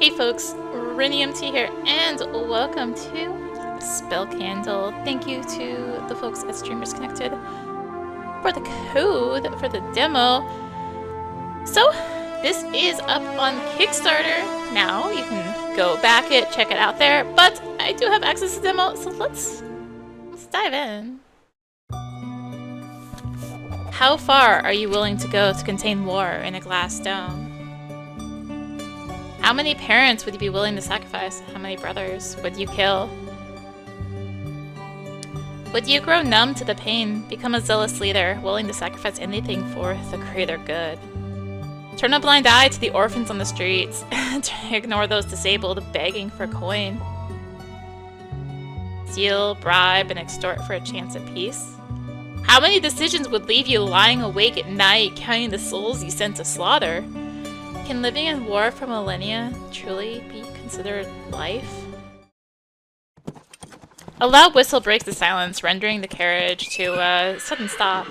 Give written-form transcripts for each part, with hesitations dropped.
Hey folks, rinimt here, and welcome to Spell Candle. Thank you to the folks at Streamers Connected for the code for the demo. So, this is up on Kickstarter now. You can go back it, check it out there, but I do have access to the demo, so let's dive in. How far are you willing to go to contain war in a glass dome? How many parents would you be willing to sacrifice? How many brothers would you kill? Would you grow numb to the pain, become a zealous leader, willing to sacrifice anything for the greater good? Turn a blind eye to the orphans on the streets, and ignore those disabled begging for coin? Steal, bribe, and extort for a chance at peace? How many decisions would leave you lying awake at night, counting the souls you sent to slaughter? Can living in war for millennia truly be considered life? A loud whistle breaks the silence, rendering the carriage to a sudden stop.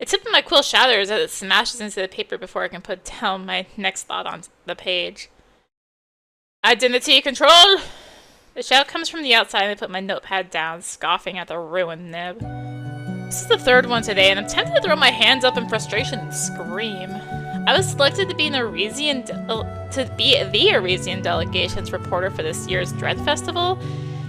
The tip of my quill shatters as it smashes into the paper before I can put down my next thought on the page. Identity control! The shout comes from the outside and I put my notepad down, scoffing at the ruined nib. This is the third one today, and I'm tempted to throw my hands up in frustration and scream. I was selected to be the Arisian delegation's reporter for this year's Dread Festival.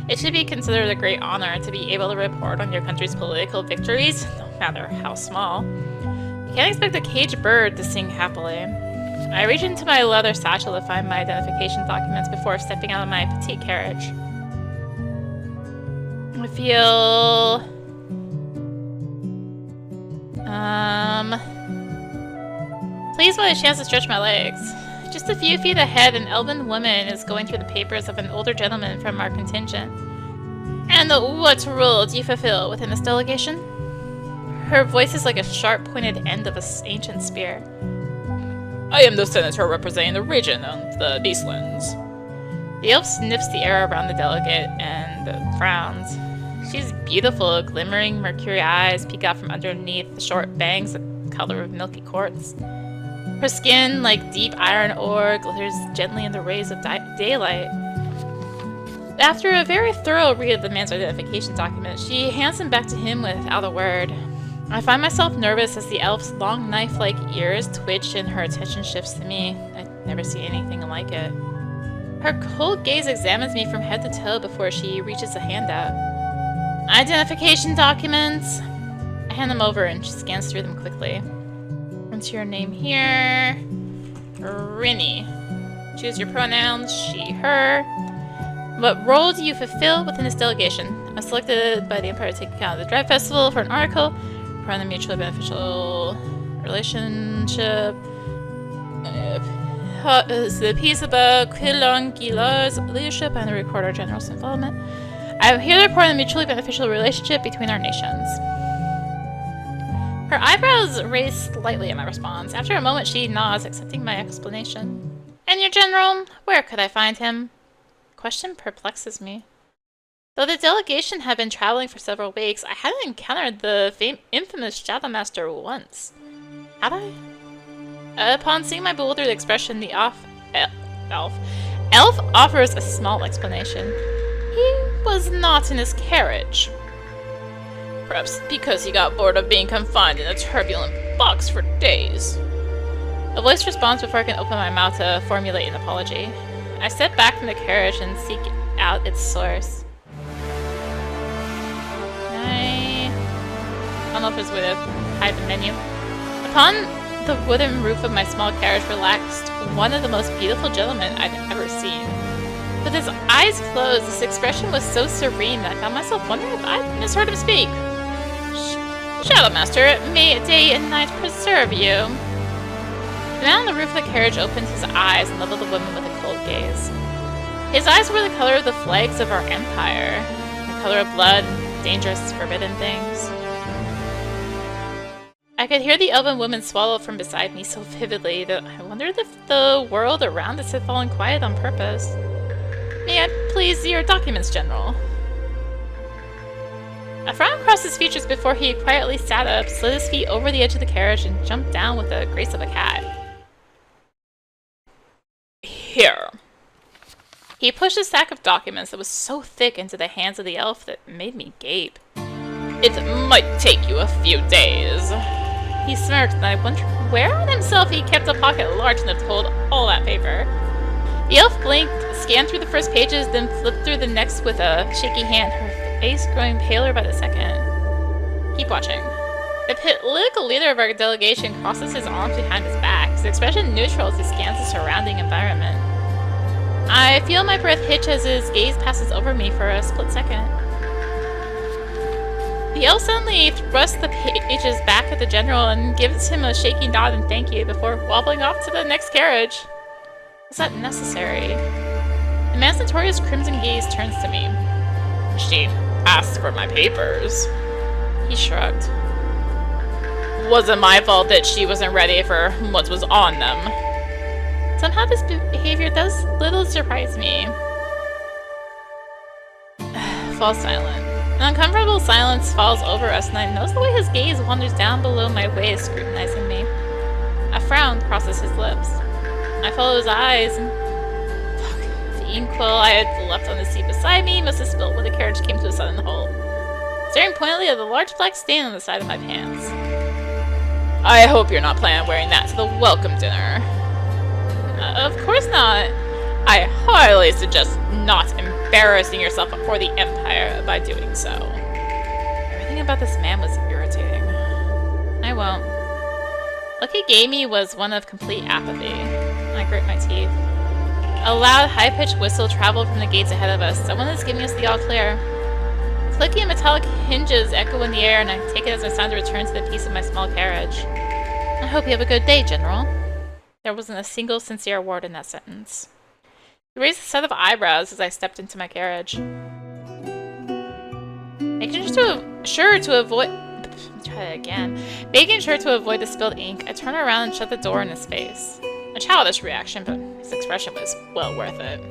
It should be considered a great honor to be able to report on your country's political victories, no matter how small. You can't expect a caged bird to sing happily. I reach into my leather satchel to find my identification documents before stepping out of my petite carriage. I feel... pleased by the chance to stretch my legs. Just a few feet ahead, an elven woman is going through the papers of an older gentleman from our contingent. And what role do you fulfill within this delegation? Her voice is like a sharp-pointed end of an ancient spear. I am the senator representing the region of the Beastlands. The elf sniffs the air around the delegate and frowns. She's beautiful, glimmering mercury eyes peek out from underneath the short bangs the color of milky quartz. Her skin, like deep iron ore, glitters gently in the rays of daylight. After a very thorough read of the man's identification document, she hands him back to him without a word. I find myself nervous as the elf's long knife-like ears twitch and her attention shifts to me. I've never seen anything like it. Her cold gaze examines me from head to toe before she reaches a hand out. Identification documents! I hand them over and she scans through them quickly. What's your name here? Rinny. Choose your pronouns, she, her. What role do you fulfill within this delegation? I was selected by the Empire to take account of the Dread Festival for an article around the mutually beneficial relationship. The piece about Quilongilar's leadership and the Recorder General's involvement. I am here to report on the mutually beneficial relationship between our nations. Her eyebrows raise slightly at my response. After a moment, she nods, accepting my explanation. And your general? Where could I find him? The question perplexes me. Though the delegation had been traveling for several weeks, I hadn't encountered the infamous Shadowmaster once. Had I? Upon seeing my bewildered expression, the elf offers a small explanation. He was not in his carriage. Perhaps because he got bored of being confined in a turbulent box for days. A voice responds before I can open my mouth to formulate an apology. I step back from the carriage and seek out its source. I don't know if there's a way to hide the menu. Upon the wooden roof of my small carriage relaxed one of the most beautiful gentlemen I've ever seen. With his eyes closed, his expression was so serene that I found myself wondering if I'd misheard him speak. Shadowmaster, may day and night preserve you. The man on the roof of the carriage opened his eyes and leveled the woman with a cold gaze. His eyes were the color of the flags of our empire, the color of blood, dangerous, forbidden things. I could hear the elven woman swallow from beside me so vividly that I wondered if the world around us had fallen quiet on purpose. May I please your documents, General? A frown crossed his features before he quietly sat up, slid his feet over the edge of the carriage, and jumped down with the grace of a cat. Here. He pushed a stack of documents that was so thick into the hands of the elf that it made me gape. It might take you a few days. He smirked, and I wondered where on himself he kept a pocket large enough to hold all that paper. The elf blinked, scanned through the first pages, then flipped through the next with a shaky hand, her face growing paler by the second. Keep watching. The political leader of our delegation crosses his arms behind his back, his expression neutral as he scans the surrounding environment. I feel my breath hitch as his gaze passes over me for a split second. The elf suddenly thrusts the pages back at the general and gives him a shaky nod and thank you before wobbling off to the next carriage. Was that necessary? The man's notorious crimson gaze turns to me. She asked for my papers. He shrugged. Wasn't my fault that she wasn't ready for what was on them. Somehow this behavior does little surprise me. Fall silent. An uncomfortable silence falls over us, and I notice the way his gaze wanders down below my waist, scrutinizing me. A frown crosses his lips. I follow his eyes, and fuck, the inkwell I had left on the seat beside me must have spilled when the carriage came to a sudden halt. Staring pointedly at the large black stain on the side of my pants. I hope you're not planning on wearing that to the welcome dinner. Of course not. I highly suggest not embarrassing yourself before the Empire by doing so. Everything about this man was irritating. I won't. Look he gave me was one of complete apathy. I grit my teeth. A loud, high-pitched whistle traveled from the gates ahead of us. Someone is giving us the all-clear. Clicking metallic hinges echo in the air, and I take it as my sign to return to the piece of my small carriage. I hope you have a good day, General. There wasn't a single sincere word in that sentence. He raised a set of eyebrows as I stepped into my carriage. Making sure to avoid the spilled ink, I turned around and shut the door in his face. A childish reaction, but his expression was well worth it.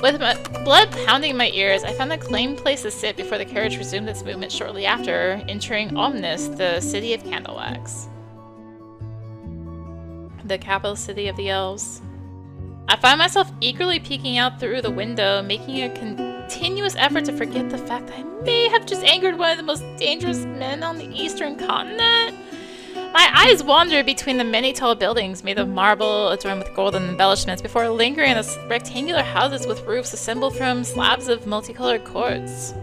With my blood pounding in my ears, I found a claimed place to sit before the carriage resumed its movement shortly after, entering Omnis, the city of Candlewax. The capital city of the elves. I find myself eagerly peeking out through the window, making a continuous effort to forget the fact that I may have just angered one of the most dangerous men on the eastern continent. My eyes wander between the many tall buildings made of marble adorned with golden embellishments before lingering on the rectangular houses with roofs assembled from slabs of multicolored quartz.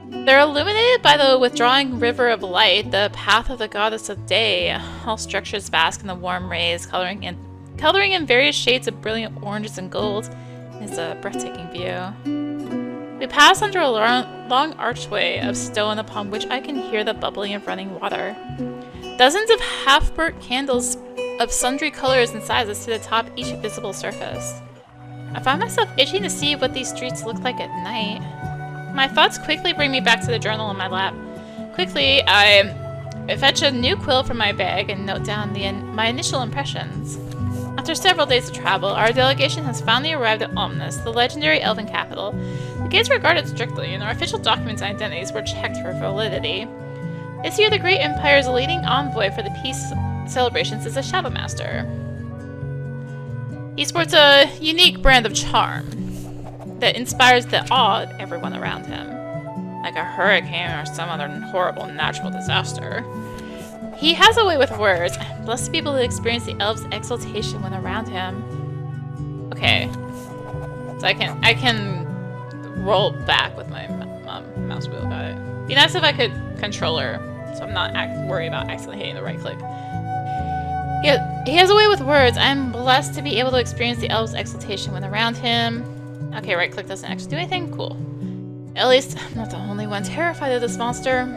They're illuminated by the withdrawing river of light, the path of the goddess of day. All structures bask in the warm rays, coloring in various shades of brilliant oranges and gold. It's a breathtaking view. We pass under a long archway of stone upon which I can hear the bubbling of running water. Dozens of half-burnt candles of sundry colors and sizes sit atop each visible surface. I find myself itching to see what these streets look like at night. My thoughts quickly bring me back to the journal in my lap. Quickly, I fetch a new quill from my bag and note down my initial impressions. After several days of travel, our delegation has finally arrived at Omnis, the legendary elven capital. The gates were guarded strictly, and our official documents and identities were checked for validity. This year, the Great Empire's leading envoy for the peace celebrations is a Shadow Master. He sports a unique brand of charm that inspires the awe of everyone around him, like a hurricane or some other horrible natural disaster. He has a way with words. I'm blessed to be able to experience the elf's exultation when around him. Okay, so I can roll back with my mouse wheel. Got it. Be nice if I could controller, so I'm not worried about accidentally hitting the right click. He has a way with words. I'm blessed to be able to experience the elf's exultation when around him. Okay, right click doesn't actually do anything. Cool. At least I'm not the only one terrified of this monster.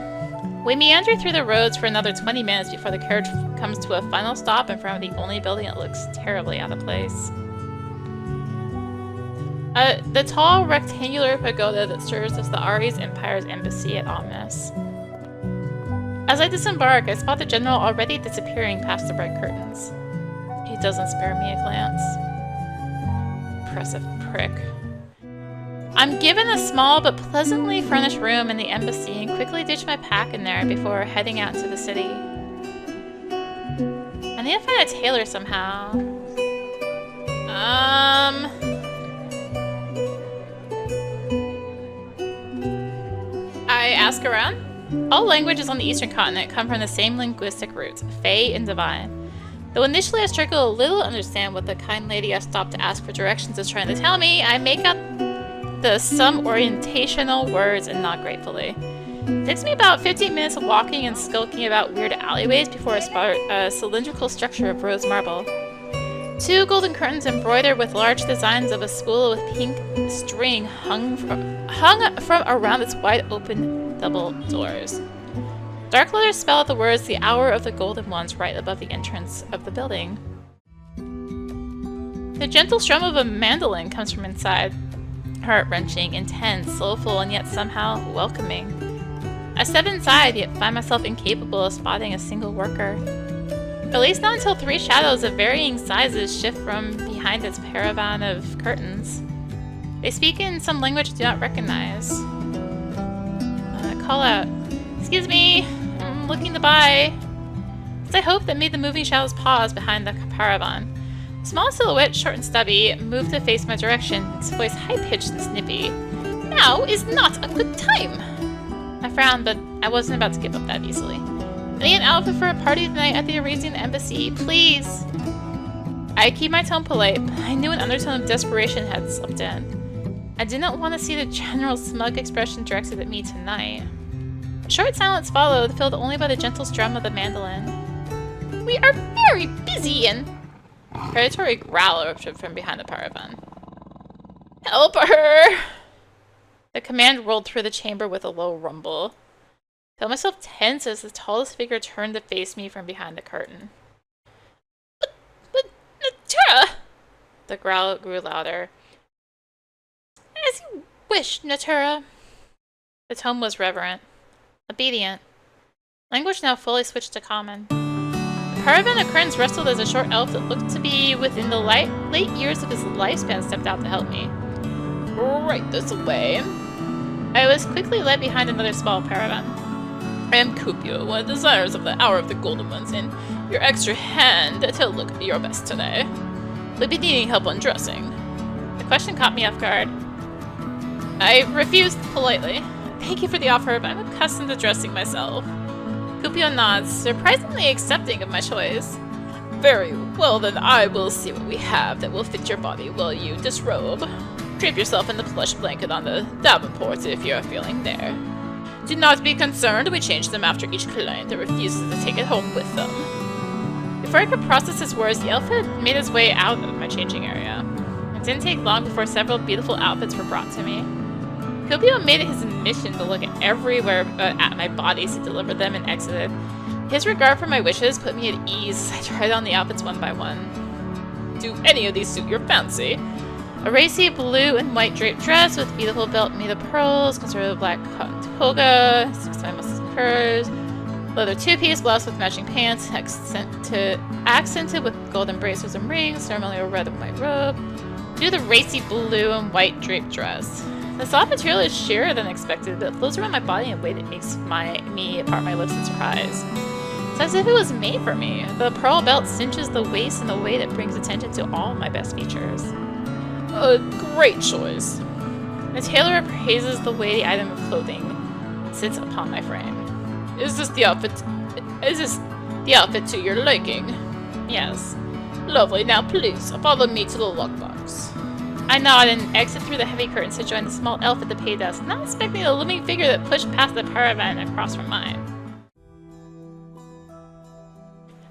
We meander through the roads for another 20 minutes before the carriage comes to a final stop in front of the only building that looks terribly out of place. The tall rectangular pagoda that serves as the Ares Empire's embassy at Omnis. As I disembark, I spot the general already disappearing past the red curtains. He doesn't spare me a glance. Impressive prick. I'm given a small but pleasantly furnished room in the embassy and quickly ditch my pack in there before heading out to the city. I need to find a tailor somehow. ask around? All languages on the eastern continent come from the same linguistic roots, Fey and Divine. Though initially I struggle a little to understand what the kind lady I stopped to ask for directions is trying to tell me, I make out some orientational words and nod gratefully. It takes me about 15 minutes of walking and skulking about weird alleyways before I spot a cylindrical structure of rose marble. 2 golden curtains embroidered with large designs of a spool with pink string hung from around its wide-open double doors. Dark letters spell out the words, "The Hour of the Golden Ones," right above the entrance of the building. The gentle strum of a mandolin comes from inside, heart-wrenching, intense, soulful, and yet somehow welcoming. I step inside, yet find myself incapable of spotting a single worker. At least not until 3 shadows of varying sizes shift from behind its paravan of curtains. They speak in some language I do not recognize. I call out, "Excuse me, I'm looking to buy." As I hoped, that made the moving shadows pause behind the paravan. A small silhouette, short and stubby, moved to face my direction, its voice high-pitched and snippy. "Now is not a good time." I frowned, but I wasn't about to give up that easily. "I need an outfit for a party tonight at the Eurasian Embassy, please." I keep my tone polite, but I knew an undertone of desperation had slipped in. I did not want to see the general smug expression directed at me tonight. A short silence followed, filled only by the gentle strum of the mandolin. "We are very busy and..." A predatory growl erupted from behind the paravan. "Help her!" The command rolled through the chamber with a low rumble. I felt myself tense as the tallest figure turned to face me from behind the curtain. But, Natura!" The growl grew louder. "As you wish, Natura." The tone was reverent, obedient. Language now fully switched to common. The paravan of curtains wrestled as a short elf that looked to be within the late years of his lifespan stepped out to help me. "Right this way." I was quickly led behind another small paravan. "I am Kupio, one of the designers of the Hour of the Golden Ones, and your extra hand to look your best today. We'll be needing help undressing." The question caught me off guard. I refused politely. "Thank you for the offer, but I'm accustomed to dressing myself." Kupio nods, surprisingly accepting of my choice. "Very well, then I will see what we have that will fit your body while you disrobe. Drape yourself in the plush blanket on the davenport if you're feeling there. Do not be concerned, we change them after each client that refuses to take it home with them." Before I could process his words, the elf had made his way out of my changing area. It didn't take long before several beautiful outfits were brought to me. Kupio made it his mission to look everywhere at my body to deliver them and exited. His regard for my wishes put me at ease as I tried on the outfits one by one. "Do any of these suit your fancy?" A racy blue and white draped dress with beautiful belt made of pearls, conservative black cotton toga, 6 by muscles and curves, leather 2-piece blouse with matching pants, accented with golden bracelets and rings, ceremonial red and white robe. Do the racy blue and white draped dress. The soft material is sheerer than expected, but it flows around my body in a way that makes me part my lips in surprise. It's as if it was made for me. The pearl belt cinches the waist in a way that brings attention to all my best features. "A great choice." The tailor praises the way the item of clothing sits upon my frame. Is this the outfit to your liking?" "Yes." "Lovely. Now please, follow me to the lockbox." I nod and exit through the heavy curtains to join the small elf at the pay desk, not expecting the looming figure that pushed past the paravan across from mine.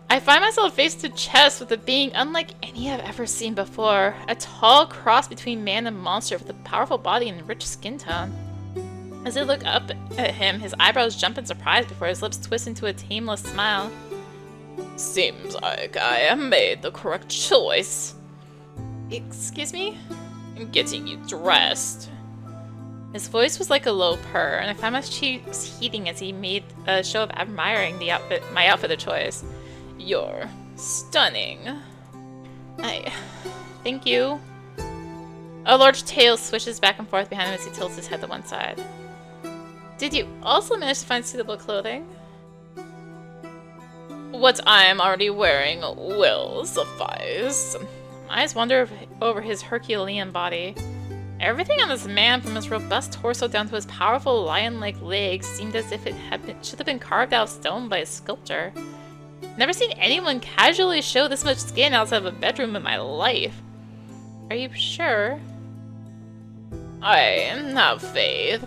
I find myself face to chest with a being unlike any I've ever seen before. A tall cross between man and monster with a powerful body and rich skin tone. As I look up at him, his eyebrows jump in surprise before his lips twist into a tameless smile. "Seems like I have made the correct choice." "Excuse me?" "I'm getting you dressed." His voice was like a low purr, and I found my cheeks heating as he made a show of admiring my outfit of choice. "You're stunning." Thank you." A large tail swishes back and forth behind him as he tilts his head to one side. "Did you also manage to find suitable clothing?" "What I am already wearing will suffice." My eyes wander over his Herculean body. Everything on this man, from his robust torso down to his powerful lion-like legs, seemed as if it should have been carved out of stone by a sculptor. Never seen anyone casually show this much skin outside of a bedroom in my life. Are you sure? I have faith.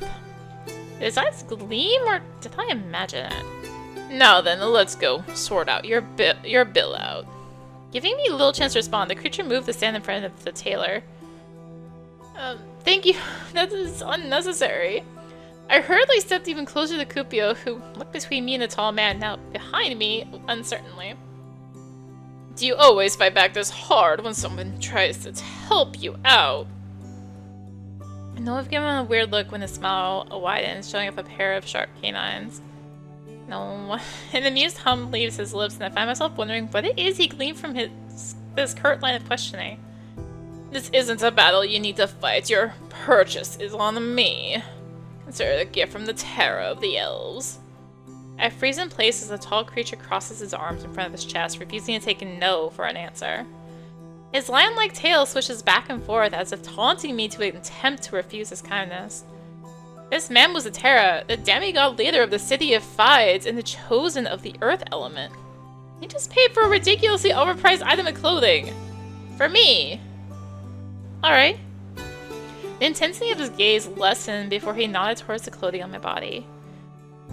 Did his eyes gleam, or did I imagine it? Now then, let's go sort out your bill out. Giving me little chance to respond, the creature moved to stand in front of the tailor. Thank you. That is unnecessary. I hurriedly stepped even closer to Kupio, who looked between me and the tall man, now behind me, uncertainly. Do you always fight back this hard when someone tries to help you out? I know I've given him a weird look when his smile widens, showing off a pair of sharp canines. No. An amused hum leaves his lips, and I find myself wondering what it is he gleaned from this curt line of questioning. This isn't a battle you need to fight. Your purchase is on me. Consider it a gift from the terror of the elves. I freeze in place as the tall creature crosses his arms in front of his chest, refusing to take a no for an answer. His lion-like tail swishes back and forth as if taunting me to attempt to refuse his kindness. This man was Terra, the demigod leader of the city of Fides and the chosen of the earth element. He just paid for a ridiculously overpriced item of clothing. For me. Alright. The intensity of his gaze lessened before he nodded towards the clothing on my body.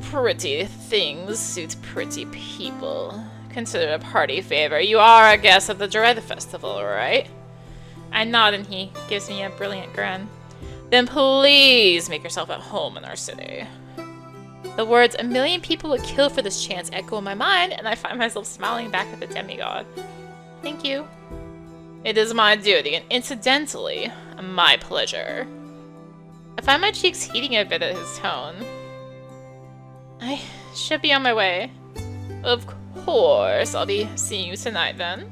Pretty things suit pretty people. Consider it a party favor. You are a guest at the Dread Festival, right? I nod and he gives me a brilliant grin. Then please make yourself at home in our city. The words "a million people would kill for this chance" echo in my mind, and I find myself smiling back at the demigod. Thank you. It is my duty, and incidentally, my pleasure. I find my cheeks heating a bit at his tone. I should be on my way. Of course, I'll be seeing you tonight then.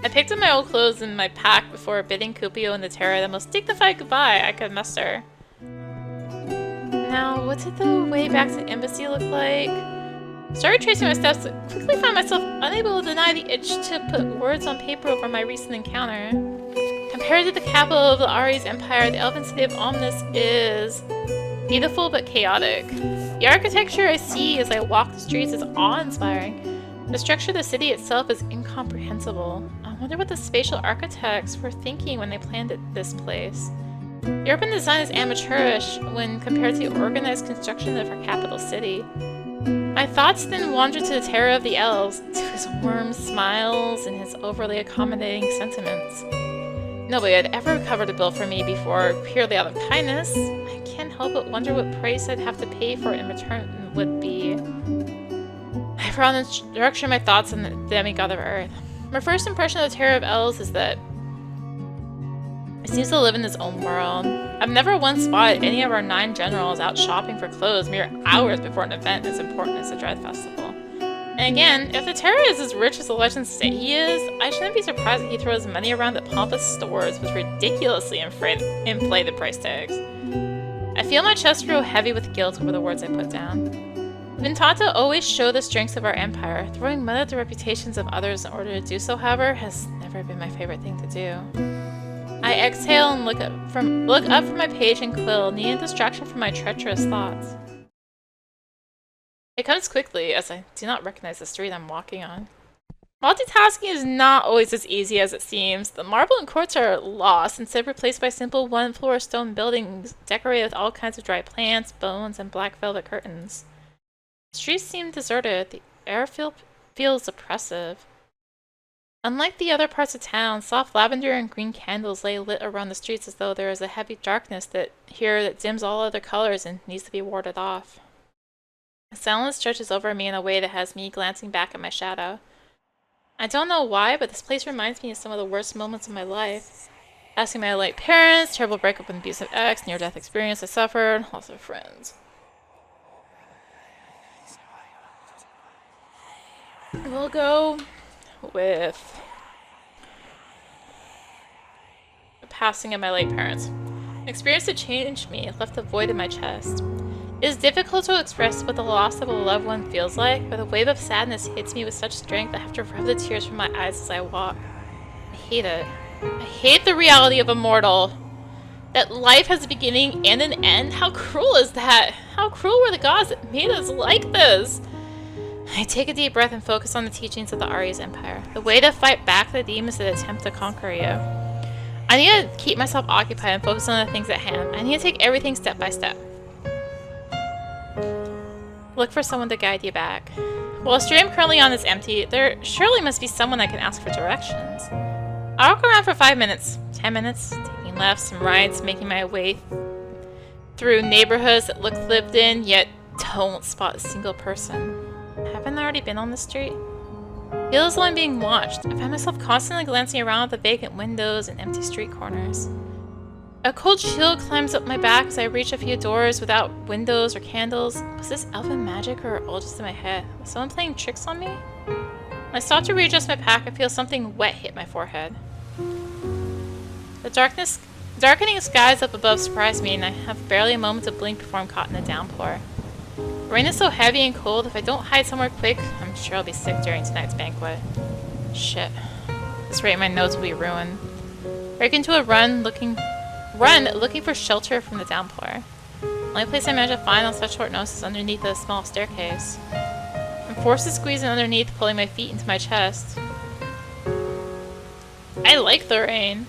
I picked up my old clothes in my pack before bidding Kupio and the Terra the most dignified goodbye I could muster. Now, what did the way back to the embassy look like? Started tracing my steps, but quickly found myself unable to deny the itch to put words on paper over my recent encounter. Compared to the capital of the Ares Empire, the elven city of Omnis is beautiful but chaotic. The architecture I see as I walk the streets is awe-inspiring. The structure of the city itself is incomprehensible. I wonder what the spatial architects were thinking when they planned this place. The urban design is amateurish when compared to the organized construction of our capital city. My thoughts then wandered to the terror of the elves, to his warm smiles and his overly accommodating sentiments. Nobody had ever covered a bill for me before, purely out of kindness. I can't help but wonder what price I'd have to pay for it in return would be. I found instruction my thoughts on the demigod of Earth. My first impression of the terror of elves is that it seems to live in its own world. I've never once spotted any of our 9 generals out shopping for clothes mere hours before an event as important as the Dread Festival. And again, if the terror is as rich as the legends say he is, I shouldn't be surprised that he throws money around at pompous stores with ridiculously inflated price tags. I feel my chest grow heavy with guilt over the words I put down. I've been taught to always show the strengths of our empire. Throwing mud at the reputations of others in order to do so, however, has never been my favorite thing to do. I exhale and look up from my page and quill, needing distraction from my treacherous thoughts. It comes quickly, as I do not recognize the street I'm walking on. Multitasking is not always as easy as it seems. The marble and courts are lost, instead replaced by simple one-floor stone buildings decorated with all kinds of dry plants, bones, and black velvet curtains. The streets seem deserted. The air feels oppressive. Unlike the other parts of town, soft lavender and green candles lay lit around the streets as though there is a heavy darkness that dims all other colors and needs to be warded off. The silence stretches over me in a way that has me glancing back at my shadow. I don't know why, but this place reminds me of some of the worst moments of my life. Asking my late parents, terrible breakup with an abusive ex, near-death experience I suffered, loss of friends. We'll go with the passing of my late parents. An experience that changed me, left a void in my chest. It is difficult to express what the loss of a loved one feels like, but a wave of sadness hits me with such strength I have to rub the tears from my eyes as I walk. I hate it. I hate the reality of a mortal. That life has a beginning and an end? How cruel is that? How cruel were the gods that made us like this? I take a deep breath and focus on the teachings of the Aries Empire. The way to fight back the demons that attempt to conquer you. I need to keep myself occupied and focus on the things at hand. I need to take everything step by step. Look for someone to guide you back. While the stream currently on is empty, there surely must be someone I can ask for directions. I walk around for 5 minutes, 10 minutes, taking lefts and rights, making my way through neighborhoods that look lived in, yet don't spot a single person. Haven't I already been on the street? I feel as though I'm being watched. I find myself constantly glancing around at the vacant windows and empty street corners. A cold chill climbs up my back as I reach a few doors without windows or candles. Was this elven magic or all just in my head? Was someone playing tricks on me? When I stop to readjust my pack, I feel something wet hit my forehead. The darkening skies up above surprise me, and I have barely a moment to blink before I'm caught in a downpour. The rain is so heavy and cold, if I don't hide somewhere quick, I'm sure I'll be sick during tonight's banquet. Shit. At this rate, my nose will be ruined. Break into a run, looking for shelter from the downpour. The only place I manage to find on such short notice is underneath a small staircase. I'm forced to squeeze in underneath, pulling my feet into my chest. I like the rain.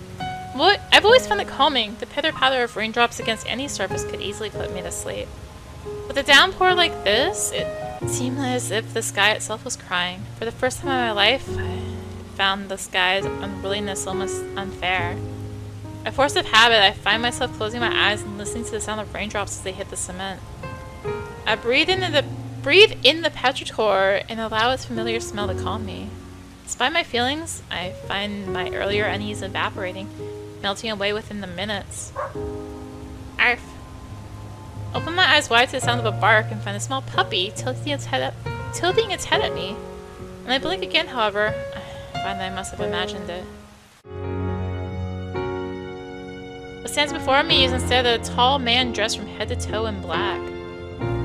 I've always found it calming. The pitter-patter of raindrops against any surface could easily put me to sleep. With a downpour like this, it seemed as if the sky itself was crying. For the first time in my life, I found the sky's unwillingness almost unfair. By force of habit, I find myself closing my eyes and listening to the sound of raindrops as they hit the cement. I breathe in the petrichor and allow its familiar smell to calm me. Despite my feelings, I find my earlier unease evaporating, melting away within the minutes. Arf. Open my eyes wide to the sound of a bark and find a small puppy tilting its head at me. When I blink again, however, I find that I must have imagined it. What stands before me is instead a tall man dressed from head to toe in black.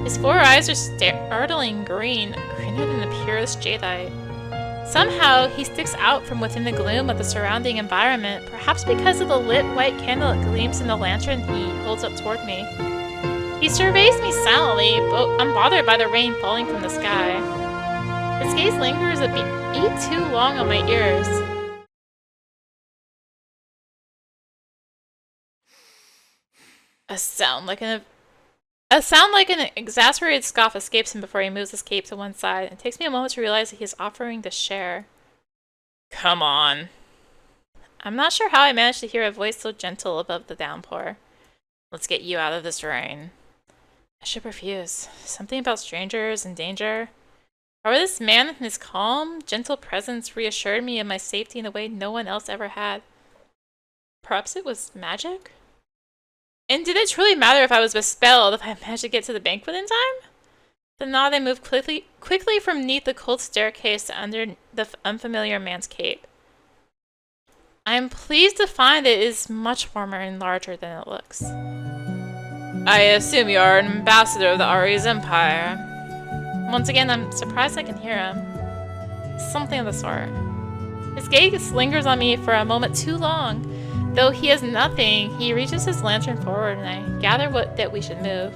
His 4 eyes are startling green, greener than the purest jadeite. Somehow, he sticks out from within the gloom of the surrounding environment, perhaps because of the lit white candle that gleams in the lantern he holds up toward me. He surveys me silently, unbothered by the rain falling from the sky. His gaze lingers a beat too long on my ears. A sound like an exasperated scoff escapes him before he moves his cape to one side. It takes me a moment to realize that he is offering to share. Come on. I'm not sure how I managed to hear a voice so gentle above the downpour. Let's get you out of this rain. I should refuse. Something about strangers and danger. However, this man and his calm, gentle presence reassured me of my safety in a way no one else ever had. Perhaps it was magic? And did it truly matter if I was bespelled if I managed to get to the banquet in time? The nod, I moved quickly from beneath the cold staircase to under the unfamiliar man's cape. I am pleased to find it is much warmer and larger than it looks. I assume you are an ambassador of the Aries Empire. Once again, I'm surprised I can hear him. Something of the sort. His gaze lingers on me for a moment too long. Though he has nothing, he reaches his lantern forward and I gather that we should move.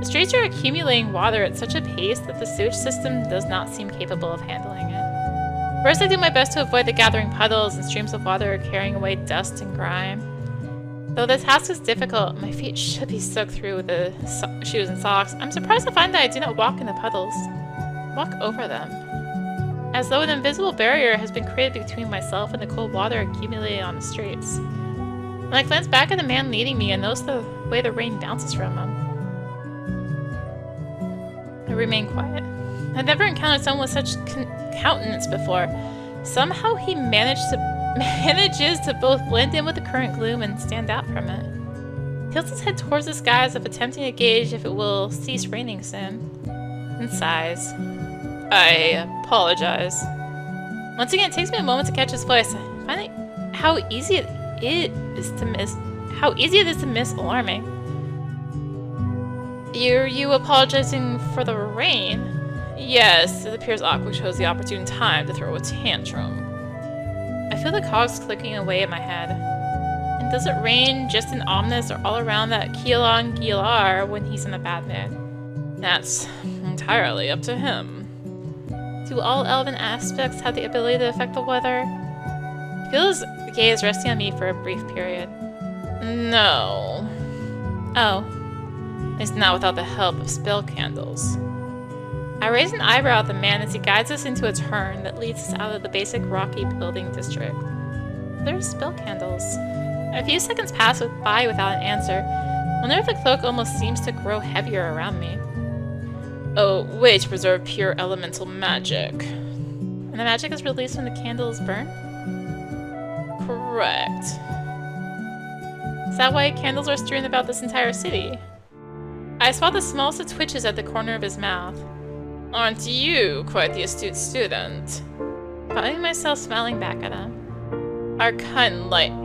The streets are accumulating water at such a pace that the sewage system does not seem capable of handling it. First, I do my best to avoid the gathering puddles and streams of water carrying away dust and grime. Though the task is difficult, my feet should be soaked through with the shoes and socks. I'm surprised to find that I do not walk in the puddles. Walk over them. As though an invisible barrier has been created between myself and the cold water accumulated on the streets. When I glance back at the man leading me, I notice the way the rain bounces from him. I remain quiet. I've never encountered someone with such countenance before. Somehow he manages to both blend in with the current gloom and stand out from it. He tilts his head towards the sky as if attempting to gauge if it will cease raining soon. And sighs. I apologize. Once again, it takes me a moment to catch his voice. I find how easy it is to miss alarming. Are you apologizing for the rain? Yes, it appears Aqua chose the opportune time to throw a tantrum. I feel the cogs clicking away in my head. And does it rain just in ominous or all around that Keelan Gilar when he's in a bad mood? That's entirely up to him. Do all elven aspects have the ability to affect the weather? I feel his gaze resting on me for a brief period. No. Oh. It's not without the help of spell candles. I raise an eyebrow at the man as he guides us into a turn that leads us out of the basic rocky building district. There's spell candles. A few seconds pass by without an answer. I wonder if the cloak almost seems to grow heavier around me. Oh, way to preserve pure elemental magic. And the magic is released when the candles burn? Correct. Is that why candles are strewn about this entire city? I spot the smallest of twitches at the corner of his mouth. Aren't you quite the astute student? Finding myself smiling back at him. Our kind light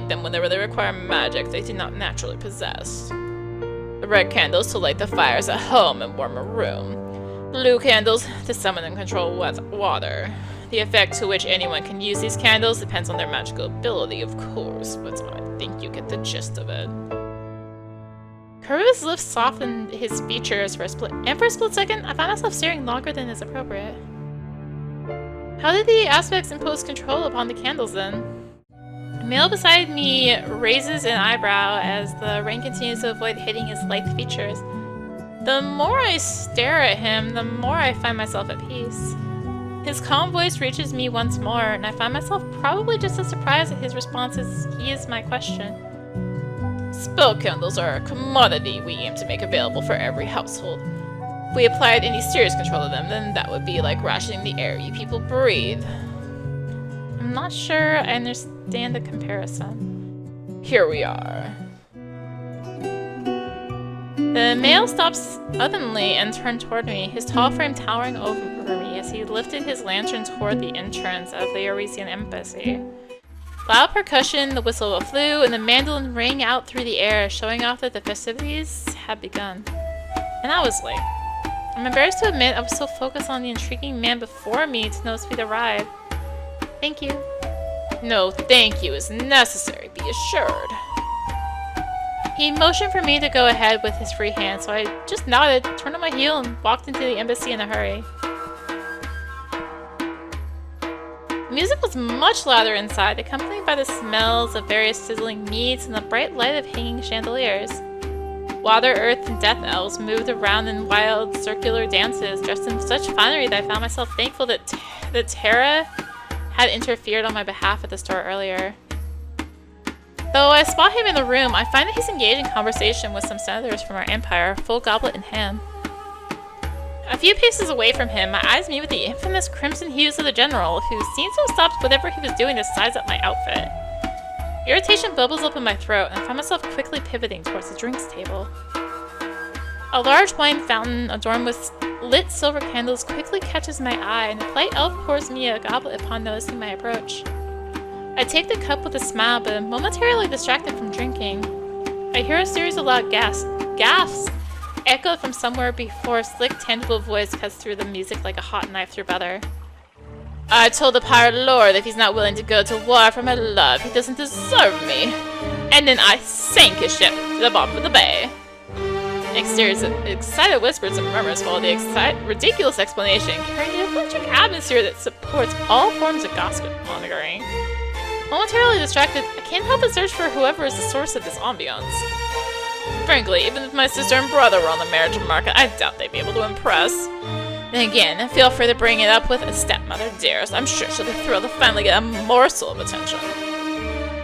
them whenever they require magic they do not naturally possess. The red candles to light the fires at home and warm a room. Blue candles to summon and control water. The effect to which anyone can use these candles depends on their magical ability, of course, but I think you get the gist of it. Kuru's lips softened his features for a split second, I found myself staring longer than is appropriate. How did the aspects impose control upon the candles then? The male beside me raises an eyebrow as the rain continues to avoid hitting his lithe features. The more I stare at him, the more I find myself at peace. His calm voice reaches me once more, and I find myself probably just as surprised at his response as he is my question. Spell candles are a commodity we aim to make available for every household. If we applied any serious control to them, then that would be like rationing the air you people breathe. I'm not sure I understand the comparison. Here we are. The male stops suddenly and turned toward me, his tall frame towering over me as he lifted his lantern toward the entrance of the Eurasian embassy. Loud percussion, the whistle of a flute, and the mandolin rang out through the air, showing off that the festivities had begun. And I was late. I'm embarrassed to admit I was so focused on the intriguing man before me to notice we'd arrived. Thank you. No thank you is necessary, be assured. He motioned for me to go ahead with his free hand, so I just nodded, turned on my heel, and walked into the embassy in a hurry. The music was much louder inside, accompanied by the smells of various sizzling meats and the bright light of hanging chandeliers. Water, earth, and death elves moved around in wild, circular dances, dressed in such finery that I found myself thankful that Terra had interfered on my behalf at the store earlier. Though I spot him in the room, I find that he's engaged in conversation with some senators from our empire, full goblet in hand. A few paces away from him, my eyes meet with the infamous crimson hues of the general, who seems to have stopped whatever he was doing to size up my outfit. Irritation bubbles up in my throat, and I find myself quickly pivoting towards the drinks table. A large wine fountain adorned with lit silver candles quickly catches my eye, and the polite elf pours me a goblet upon noticing my approach. I take the cup with a smile, but am momentarily distracted from drinking. I hear a series of loud gasps echoed from somewhere before a slick, tangible voice cuts through the music like a hot knife through butter. I told the pirate lord that if he's not willing to go to war for my love, he doesn't deserve me. And then I sank his ship to the bottom of the bay. Exteriors of excited whispers and murmurs follow the ridiculous explanation, carrying an electric atmosphere that supports all forms of gossip mongering. Momentarily distracted, I can't help but search for whoever is the source of this ambiance. Frankly, even if my sister and brother were on the marriage market, I doubt they'd be able to impress. Then again, feel free to bring it up with a stepmother dearest. I'm sure she'll be thrilled to finally get a morsel of attention.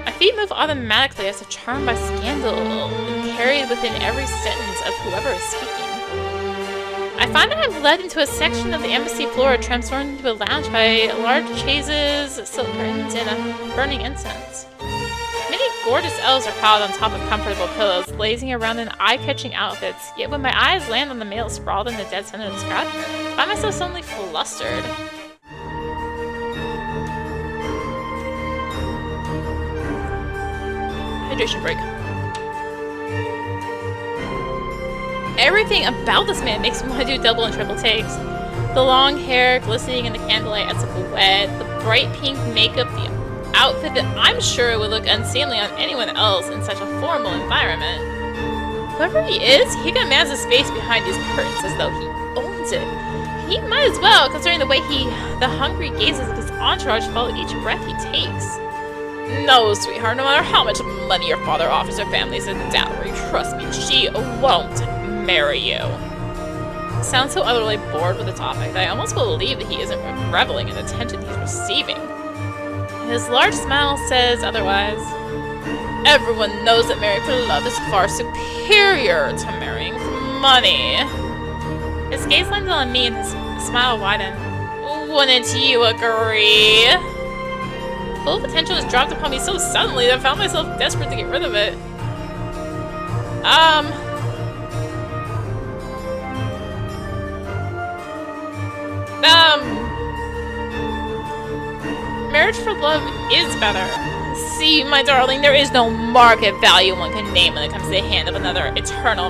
My feet move automatically as if charmed by scandal and carried within every sentence of whoever is speaking. I find that I'm led into a section of the embassy floor transformed into a lounge by large chaises, silk curtains, and a burning incense. Many gorgeous elves are piled on top of comfortable pillows, lazing around in eye-catching outfits, yet when my eyes land on the male sprawled in the dead center of the crowd, I find myself suddenly flustered. Hydration break. Everything about this man makes me want to do double and triple takes. The long hair glistening in the candlelight as if wet, the bright pink makeup, the outfit that I'm sure would look unseemly on anyone else in such a formal environment. Whoever he is, he commands the space behind these curtains as though he owns it. He might as well, considering the way the hungry gazes of his entourage follow each breath he takes. No, sweetheart, no matter how much money your father offers your family as a dowry, trust me, she won't marry you. Sounds so utterly bored with the topic that I almost believe that he isn't reveling in the attention he's receiving. His large smile says otherwise. Everyone knows that marrying for love is far superior to marrying for money. His gaze landed on me and his smile widened. Wouldn't you agree? Full of attention was dropped upon me so suddenly that I found myself desperate to get rid of it. Marriage for love is better. See, my darling, there is no market value one can name when it comes to the hand of an eternal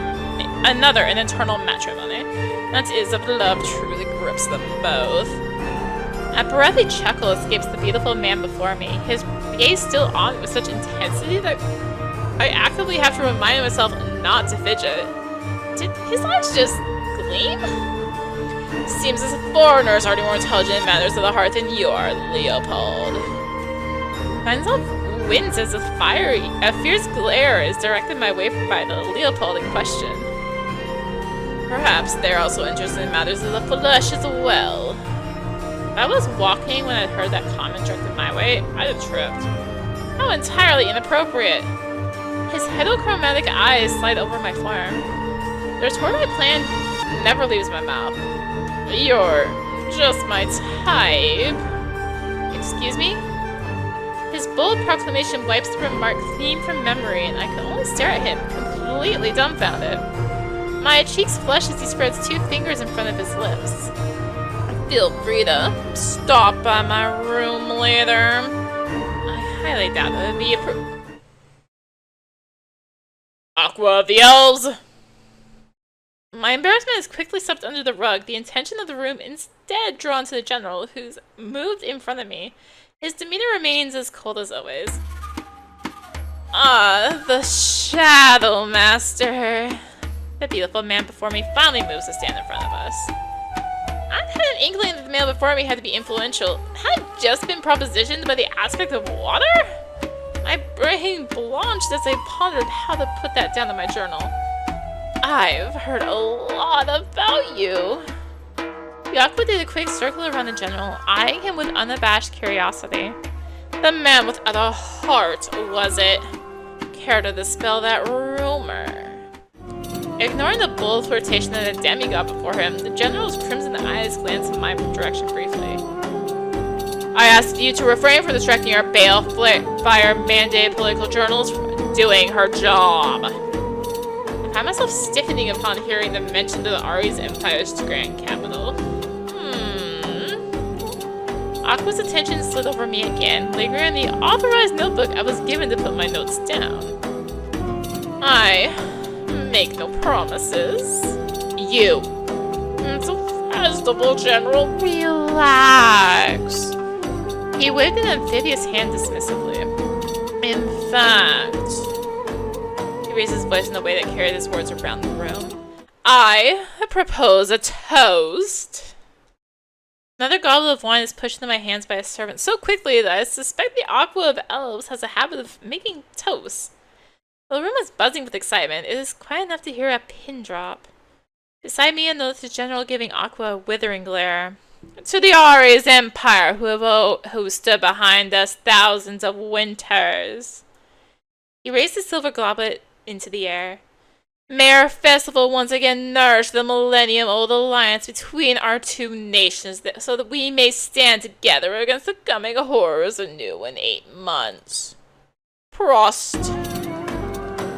matrimony. That is if love truly grips them both. A breathy chuckle escapes the beautiful man before me, his gaze still on me with such intensity that I actively have to remind myself not to fidget. Did his eyes just gleam? Seems as if foreigners are more intelligent in matters of the heart than you are, Leopold. Myself winds as a fierce glare is directed my way by the Leopold in question. Perhaps they're also interested in matters of the flesh as well. If I was walking when I heard that comment directed my way, I'd have tripped. How entirely inappropriate! His heterochromatic eyes slide over my form. The retort I planned never leaves my mouth. You're just my type. Excuse me? His bold proclamation wipes the remark clean from memory, and I can only stare at him, completely dumbfounded. My cheeks flush as he spreads 2 fingers in front of his lips. Feel free to stop by my room later. I highly doubt that would be Aqua of the Elves! My embarrassment is quickly swept under the rug, the intention of the room instead drawn to the general, who's moved in front of me. His demeanor remains as cold as always. Ah, the Shadow Master. The beautiful man before me finally moves to stand in front of us. I had an inkling that the male before me had to be influential. Had I just been propositioned by the aspect of water? My brain blanched as I pondered how to put that down in my journal. I've heard a lot about you. Yaku did a quick circle around the general, eyeing him with unabashed curiosity. The man without a heart, was it? Care to dispel that rumor? Ignoring the bold flirtation of the demigod before him, the general's crimson eyes glanced in my direction briefly. I asked you to refrain from distracting our balefire mandated political journals from doing her job. I find myself stiffening upon hearing the mention of the Ari's Empire's grand capital. Aqua's attention slid over me again, lingering in the authorized notebook I was given to put my notes down. I make no promises. You. It's a festival, General. Relax. He waved an amphibious hand dismissively. In fact... He raised his voice in a way that carried his words around the room. I propose a toast. Another goblet of wine is pushed into my hands by a servant so quickly that I suspect the Aqua of Elves has a habit of making toast. While the room is buzzing with excitement, it is quiet enough to hear a pin drop. Beside me, I noticed the general giving Aqua a withering glare. To the Ari's Empire, who stood behind us thousands of winters. He raised his silver goblet into the air. May our festival once again nourish the millennium-old alliance between our 2 nations so that we may stand together against the coming horrors anew in 8 months. Prost.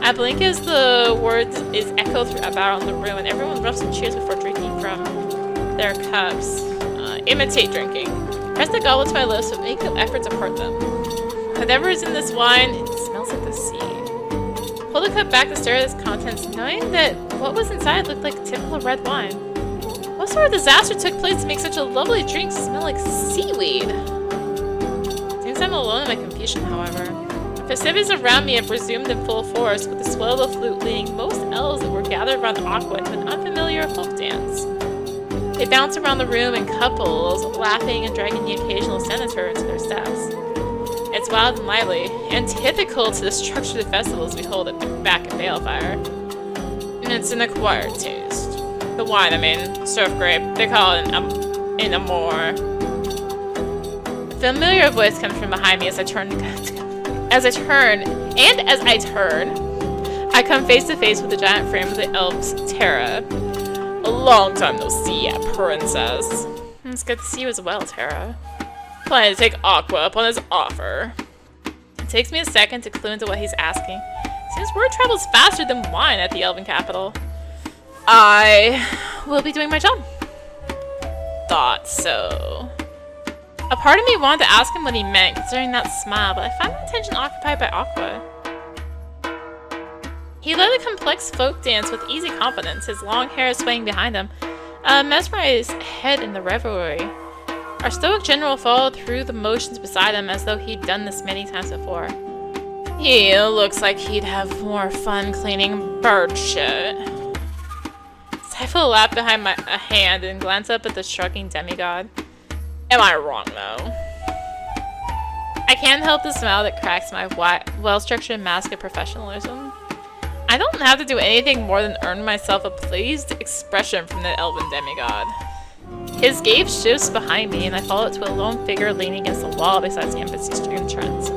I blink as the words is echoed around the room and everyone rubs some cheers before drinking from their cups. Imitate drinking. Press the goblet to my lips but make no effort to part them. Whatever is in this wine, it smells like the sea. Pull the cup back to stare at its contents, knowing that what was inside looked like typical red wine. What sort of disaster took place to make such a lovely drink smell like seaweed? As soon as I'm alone in my confusion, however. The festivities around me have resumed in full force, with the swell of the flute leading most elves that were gathered around Aqua to an unfamiliar folk dance. They bounce around the room in couples, laughing and dragging the occasional senator into their steps. It's wild and lively, antithetical to the structured festivals we hold back at Balefire. And it's an acquired taste. The wine, I mean, surf grape. They call it an amour. A familiar voice comes from behind me as I turn, I come face to face with the giant frame of the elves, Terra. A long time no see, princess. It's good to see you as well, Terra. Planning to take Aqua up on his offer. It takes me a second to clue into what he's asking. Seems word travels faster than wine at the Elven capital. I will be doing my job. Thought so. A part of me wanted to ask him what he meant, considering that smile, but I found my attention occupied by Aqua. He led a complex folk dance with easy confidence, his long hair swaying behind him, a mesmerized head in the revelry. Our stoic general followed through the motions beside him as though he'd done this many times before. He looks like he'd have more fun cleaning bird shit. Stifle a laugh behind a hand and glance up at the shrugging demigod. Am I wrong, though? I can't help the smile that cracks my well-structured mask of professionalism. I don't have to do anything more than earn myself a pleased expression from the elven demigod. His gaze shifts behind me, and I follow it to a lone figure leaning against the wall beside the embassy's entrance.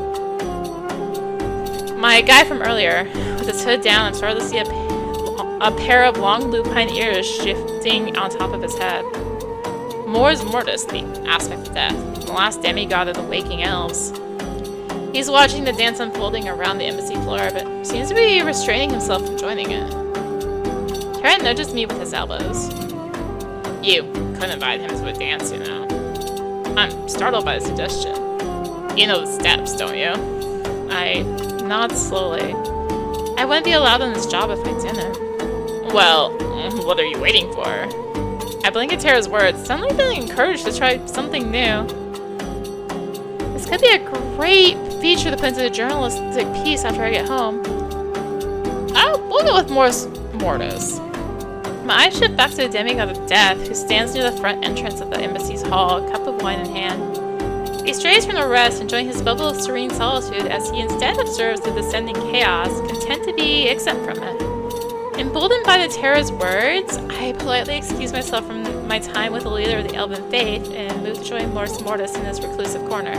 My guy from earlier, with his hood down, I'm starting to see a pair of long lupine ears shifting on top of his head. Mors Mortis, the aspect of death, the last demigod of the waking elves. He's watching the dance unfolding around the embassy floor, but seems to be restraining himself from joining it. Terra nudges me with his elbows. You couldn't invite him to a dance, you know. I'm startled by the suggestion. You know the steps, don't you? I nod slowly. I wouldn't be allowed on this job if I didn't. Well, what are you waiting for? I blink at Terra's words, suddenly feeling encouraged to try something new. This could be a great feature to put into a journalistic piece after I get home. We'll go with Mortis. My eyes shift back to the demigod of death, who stands near the front entrance of the embassy's hall, a cup of wine in hand. He strays from the rest, enjoying his bubble of serene solitude as he instead observes the descending chaos, content to be exempt from it. Emboldened by the Terra's words, I politely excuse myself from my time with the leader of the Elven faith and move to join Mors Mortis in his reclusive corner.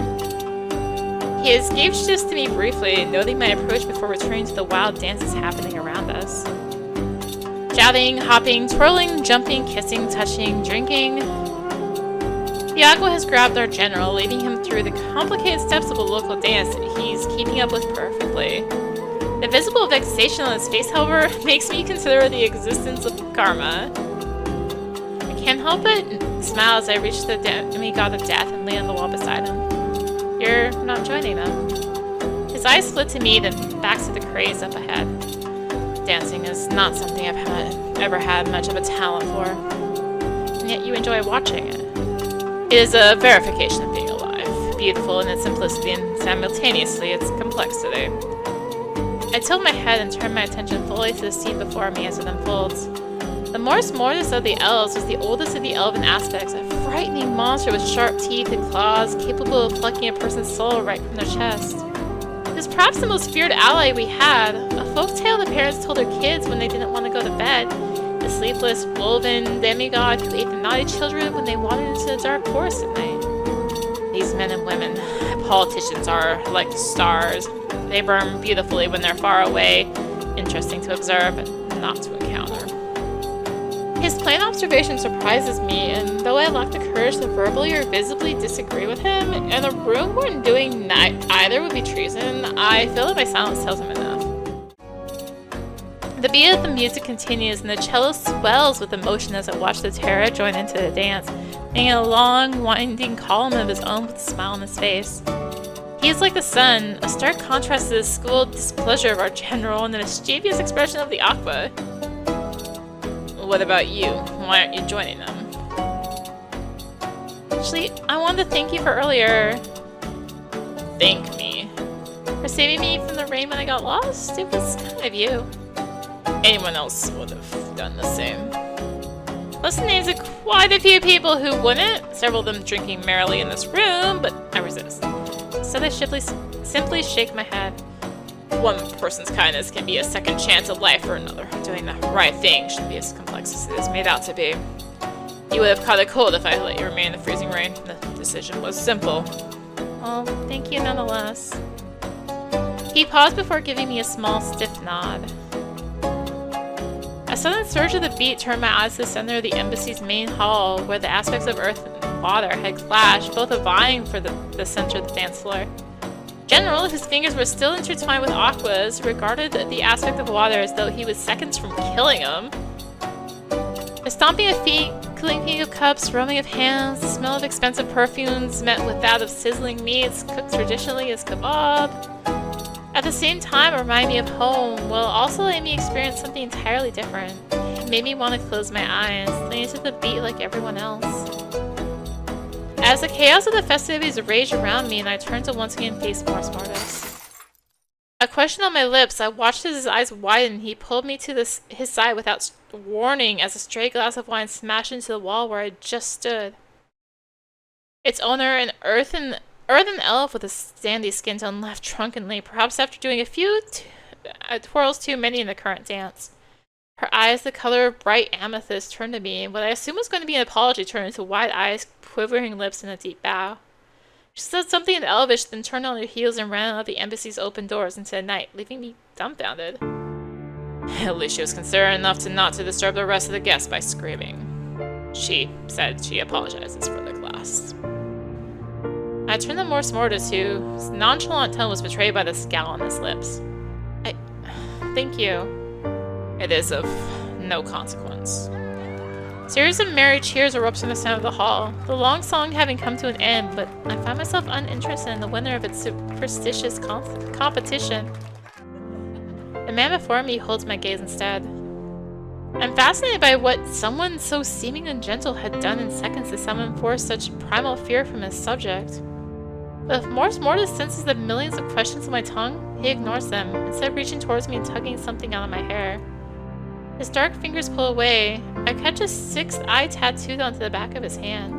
His gaze shifts to me briefly, noting my approach before returning to the wild dances happening around us. Shouting, hopping, twirling, jumping, kissing, touching, drinking. The Aqua has grabbed our general, leading him through the complicated steps of a local dance that he's keeping up with perfectly. The visible vexation on his face, however, makes me consider the existence of karma. I can't help but smile as I reach the demigod of death and lean on the wall beside him. You're not joining them. His eyes split to me, then back to the craze up ahead. Dancing is not something I've ever had much of a talent for, and yet you enjoy watching it. It is a verification of being alive, beautiful in its simplicity and simultaneously its complexity. I tilt my head and turn my attention fully to the scene before me as it unfolds. The Mors Mortis of the elves was the oldest of the elven aspects, a frightening monster with sharp teeth and claws, capable of plucking a person's soul right from their chest. It was perhaps the most feared ally we had, a folktale the parents told their kids when they didn't want to go to bed, the sleepless, woven demigod who ate the naughty children when they wandered into the dark forest at night. These men and women, politicians, are like stars. They burn beautifully when they're far away, interesting to observe, but not to encounter. His plain observation surprises me, and though I lack the courage to verbally or visibly disagree with him, and the room we're doing either would be treason, I feel that my silence tells him enough. The beat of the music continues, and the cello swells with emotion as I watch the Terra join into the dance, making a long, winding column of his own with a smile on his face. He is like the sun, a stark contrast to the schooled displeasure of our general and the mischievous expression of the Aqua. What about you? Why aren't you joining them? Actually, I wanted to thank you for earlier. thank me. For saving me from the rain when I got lost? It was kind of you. Anyone else would have done the same. List the names of quite a few people who wouldn't, several of them drinking merrily in this room, but I resist. So I simply shake my head. One person's kindness can be a second chance at life for another. Doing the right thing shouldn't be as complex as it is made out to be. You would have caught a cold if I let you remain in the freezing rain. The decision was simple. Well, thank you nonetheless. He paused before giving me a small, stiff nod. A sudden surge of the beat turned my eyes to the center of the embassy's main hall, where the aspects of earth and water had clashed, both vying for the center of the dance floor. General, whose fingers were still intertwined with Aqua's, regarded the aspect of water as though he was seconds from killing him. The stomping of feet, clinking of cups, roaming of hands, the smell of expensive perfumes met with that of sizzling meats, cooked traditionally as kebab. At the same time, it reminded me of home, while also letting me experience something entirely different. It made me want to close my eyes, leaning to the beat like everyone else. As the chaos of the festivities raged around me and I turned to once again face Mortis. A question on my lips, I watched as his eyes widened. He pulled me to his side without warning as a stray glass of wine smashed into the wall where I just stood. Its owner, an earthen elf with a sandy skin tone, laughed drunkenly, perhaps after doing a few twirls too many in the current dance. Her eyes, the color of bright amethyst, turned to me, and what I assumed was going to be an apology turned into wide eyes, quivering lips, and a deep bow. She said something in Elvish, then turned on her heels and ran out of the embassy's open doors into the night, leaving me dumbfounded. At least she was considerate enough not to disturb the rest of the guests by screaming. She said she apologizes for the glass. I turned to Mortis, whose nonchalant tone was betrayed by the scowl on his lips. Thank you. It is of no consequence. A series of merry cheers erupts from the center of the hall, the long song having come to an end, but I find myself uninterested in the winner of its superstitious competition. The man before me holds my gaze instead. I'm fascinated by what someone so seeming and gentle had done in seconds to summon forth such primal fear from his subject. But if Mortis senses the millions of questions on my tongue, he ignores them, instead reaching towards me and tugging something out of my hair. His dark fingers pull away. I catch a sixth eye tattooed onto the back of his hand.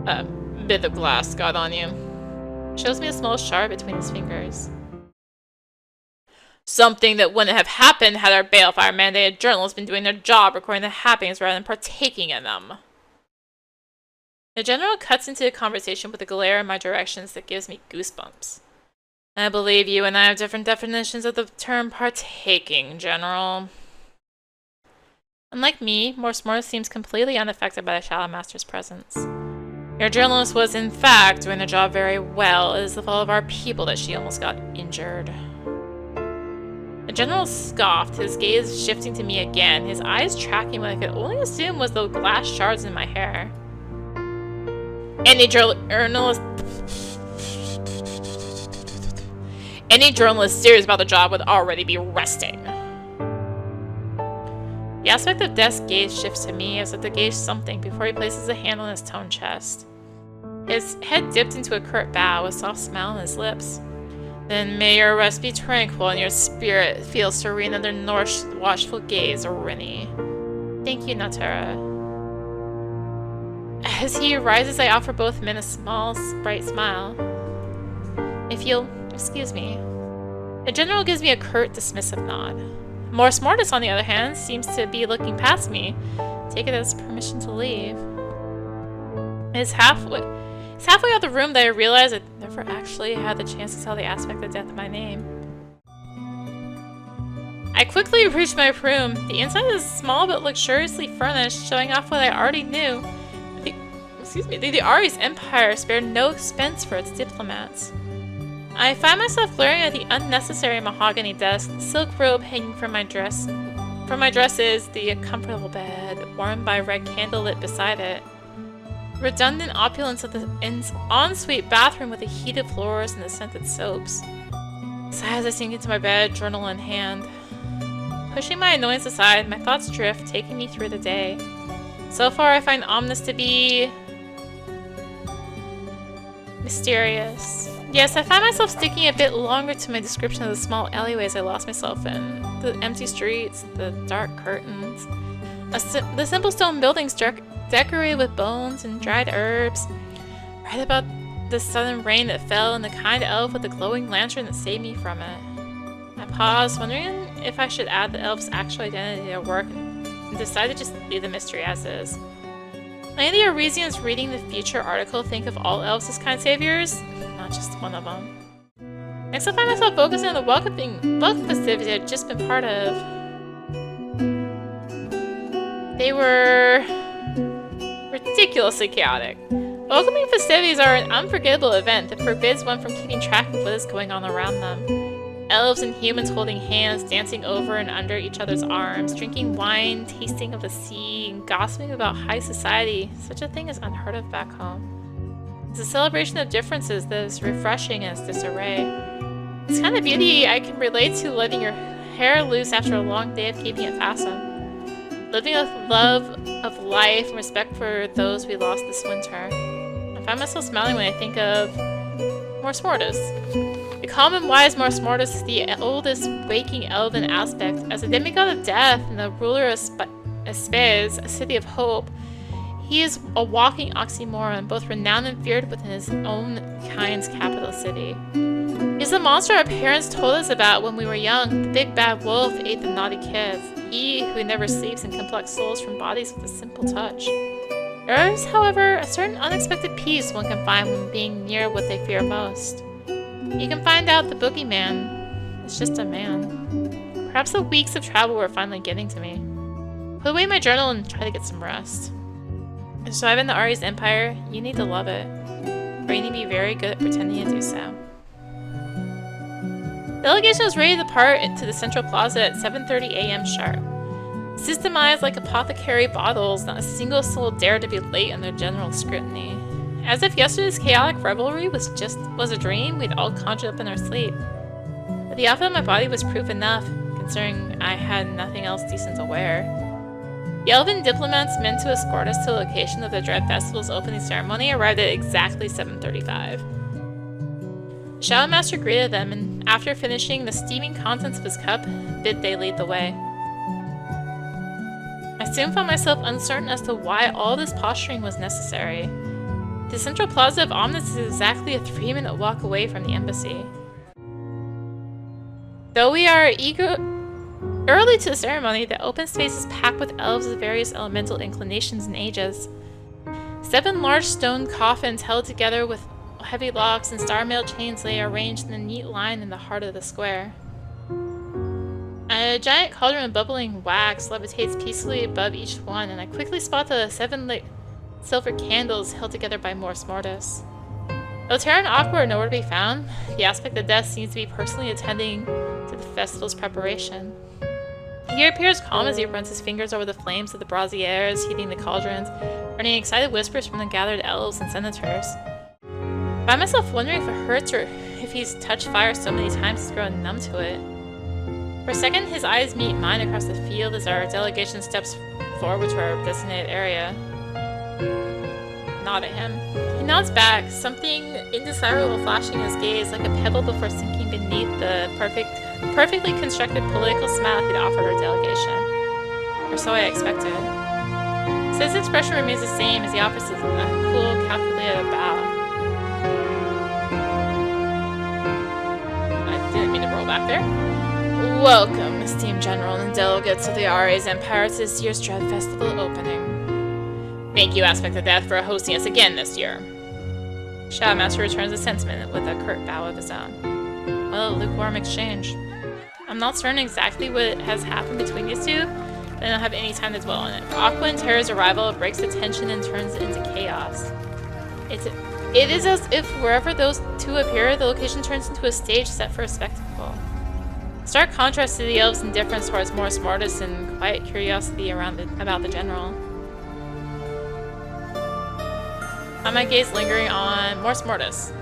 A bit of glass got on you. Shows me a small shard between his fingers. Something that wouldn't have happened had our balefire mandated journalists been doing their job recording the happenings rather than partaking in them. The general cuts into a conversation with a glare in my directions that gives me goosebumps. I believe you and I have different definitions of the term partaking, General. Unlike me, Mortis seems completely unaffected by the Shadow Master's presence. Your journalist was, in fact, doing their job very well. It is the fault of our people that she almost got injured. The general scoffed, his gaze shifting to me again, his eyes tracking what I could only assume was the glass shards in my hair. Any journalist serious about the job would already be resting. The aspect of Death's gaze shifts to me as if to gauge something before he places a hand on his toned chest. His head dipped into a curt bow, a soft smile on his lips. Then may your rest be tranquil and your spirit feel serene under North's watchful gaze, Rini. Thank you, Natara. As he rises, I offer both men a small, bright smile. If you'll excuse me. The general gives me a curt, dismissive nod. Mortis, on the other hand, seems to be looking past me. Take it as permission to leave. It's halfway out the room that I realize I never actually had the chance to tell the aspect of death my name. I quickly reach my room. The inside is small but luxuriously furnished, showing off what I already knew. The Ari's empire spared no expense for its diplomats. I find myself glaring at the unnecessary mahogany desk, the silk robe hanging from my dress. From my dresses, the comfortable bed, warmed by a red candle lit beside it. Redundant opulence of the ensuite bathroom with the heated floors and the scented soaps. Sigh as I sink into my bed, journal in hand. Pushing my annoyance aside, my thoughts drift, taking me through the day. So far, I find ominous to be mysterious, Yes, I find myself sticking a bit longer to my description of the small alleyways I lost myself in. The empty streets, the dark curtains. The simple stone buildings decorated with bones and dried herbs. Right about the sudden rain that fell and the kind elf with the glowing lantern that saved me from it. I paused, wondering if I should add the elf's actual identity to work, and decided to just leave the mystery as is. Many of the Arisians reading the future article think of all elves as kind saviors, not just one of them. Next, I find myself focusing on the welcome festivities I'd just been part of. They were ridiculously chaotic. Welcoming festivities are an unforgettable event that forbids one from keeping track of what is going on around them. Elves and humans holding hands, dancing over and under each other's arms, drinking wine, tasting of the sea, and gossiping about high society. Such a thing is unheard of back home. It's a celebration of differences that is refreshing in its disarray. It's kind of beauty I can relate to letting your hair loose after a long day of keeping it fastened. Living with love of life and respect for those we lost this winter. I find myself smiling when I think of Mors Mortis. The calm and wise Mors Mortis is the oldest waking elven aspect. As a demigod of death and the ruler of Spes, a city of hope, he is a walking oxymoron, both renowned and feared within his own kind's capital city. He's the monster our parents told us about when we were young. The big bad wolf ate the naughty kids. He who never sleeps and can pluck souls from bodies with a simple touch. There is, however, a certain unexpected peace one can find when being near what they fear most. You can find out the boogeyman is just a man. Perhaps the weeks of travel were finally getting to me. Put away my journal and try to get some rest. To survive in the Ari's Empire, you need to love it. Or you need to be very good at pretending to do so. The delegation was ready to depart to the central plaza at 7:30 a.m. sharp. Systemized like apothecary bottles, not a single soul dared to be late in their general scrutiny. As if yesterday's chaotic revelry was a dream we'd all conjured up in our sleep. But the outfit of my body was proof enough, considering I had nothing else decent to wear. The elven diplomats meant to escort us to the location of the Dread Festival's opening ceremony arrived at exactly 7:35. The Shadow Master greeted them, and after finishing the steaming contents of his cup, bid they lead the way. I soon found myself uncertain as to why all this posturing was necessary. The central plaza of Omnis is exactly a 3-minute walk away from the embassy. Though we are early to the ceremony, the open space is packed with elves of various elemental inclinations and ages. 7 large stone coffins held together with heavy locks and star-mailed chains lay arranged in a neat line in the heart of the square. A giant cauldron of bubbling wax levitates peacefully above each one, and I quickly spot the 7 lit silver candles held together by Mors Mortis. Though Terra and Aqua are nowhere to be found, the aspect of death seems to be personally attending to the festival's preparation. He appears calm as he runs his fingers over the flames of the braziers heating the cauldrons, running excited whispers from the gathered elves and senators. I find myself wondering if it hurts or if he's touched fire so many times he's grown numb to it. For a second, his eyes meet mine across the field as our delegation steps forward to our designated area. Nod at him. He nods back, something indescribable flashing in his gaze like a pebble before sinking beneath the perfectly constructed political smile he'd offered our delegation. Or so I expected. His expression remains the same as he offers a cool, calculated bow. I didn't mean to roll back there. Welcome, esteemed general and delegates of the Ari's Empire to this year's Dread Festival opening. Thank you, Aspect of Death, for hosting us again this year. Shadow Master returns the sentiment with a curt bow of his own. Well, a lukewarm exchange. I'm not certain exactly what has happened between these two, but I don't have any time to dwell on it. For Aqua and Terra's arrival breaks the tension and turns it into chaos. It is as if wherever those two appear, the location turns into a stage set for a spectacle. Stark contrast to the elves' indifference towards Mors Mortis and quiet curiosity about the general. My gaze lingering on Mors Mortis.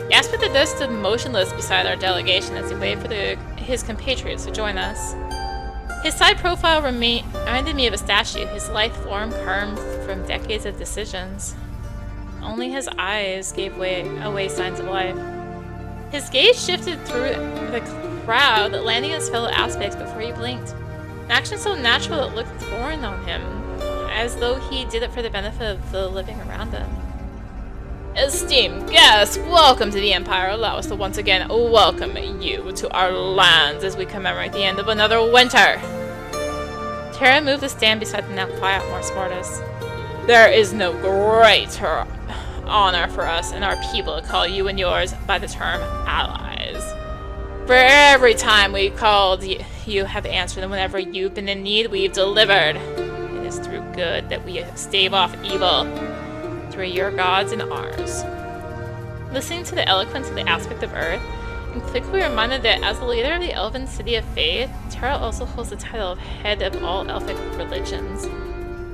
The aspect of death stood motionless beside our delegation as he waited for his compatriots to join us. His side profile reminded me of a statue, his lithe form carved from decades of decisions. Only his eyes gave away signs of life. His gaze shifted through the crowd, landing on his fellow aspects before he blinked. An action so natural it looked foreign on him, as though he did it for the benefit of the living around him. Esteemed guests, welcome to the Empire. Allow us to once again welcome you to our lands as we commemorate the end of another winter. Terra moved to stand beside the now quiet Mors Mortis. There is no greater honor for us and our people to call you and yours by the term allies. For every time we called, you have answered, and whenever you've been in need, we've delivered. It is through good that we stave off evil, through your gods and ours. Listening to the eloquence of the aspect of Earth, and quickly reminded that as the leader of the Elven City of Faith, Terra also holds the title of head of all elfic religions.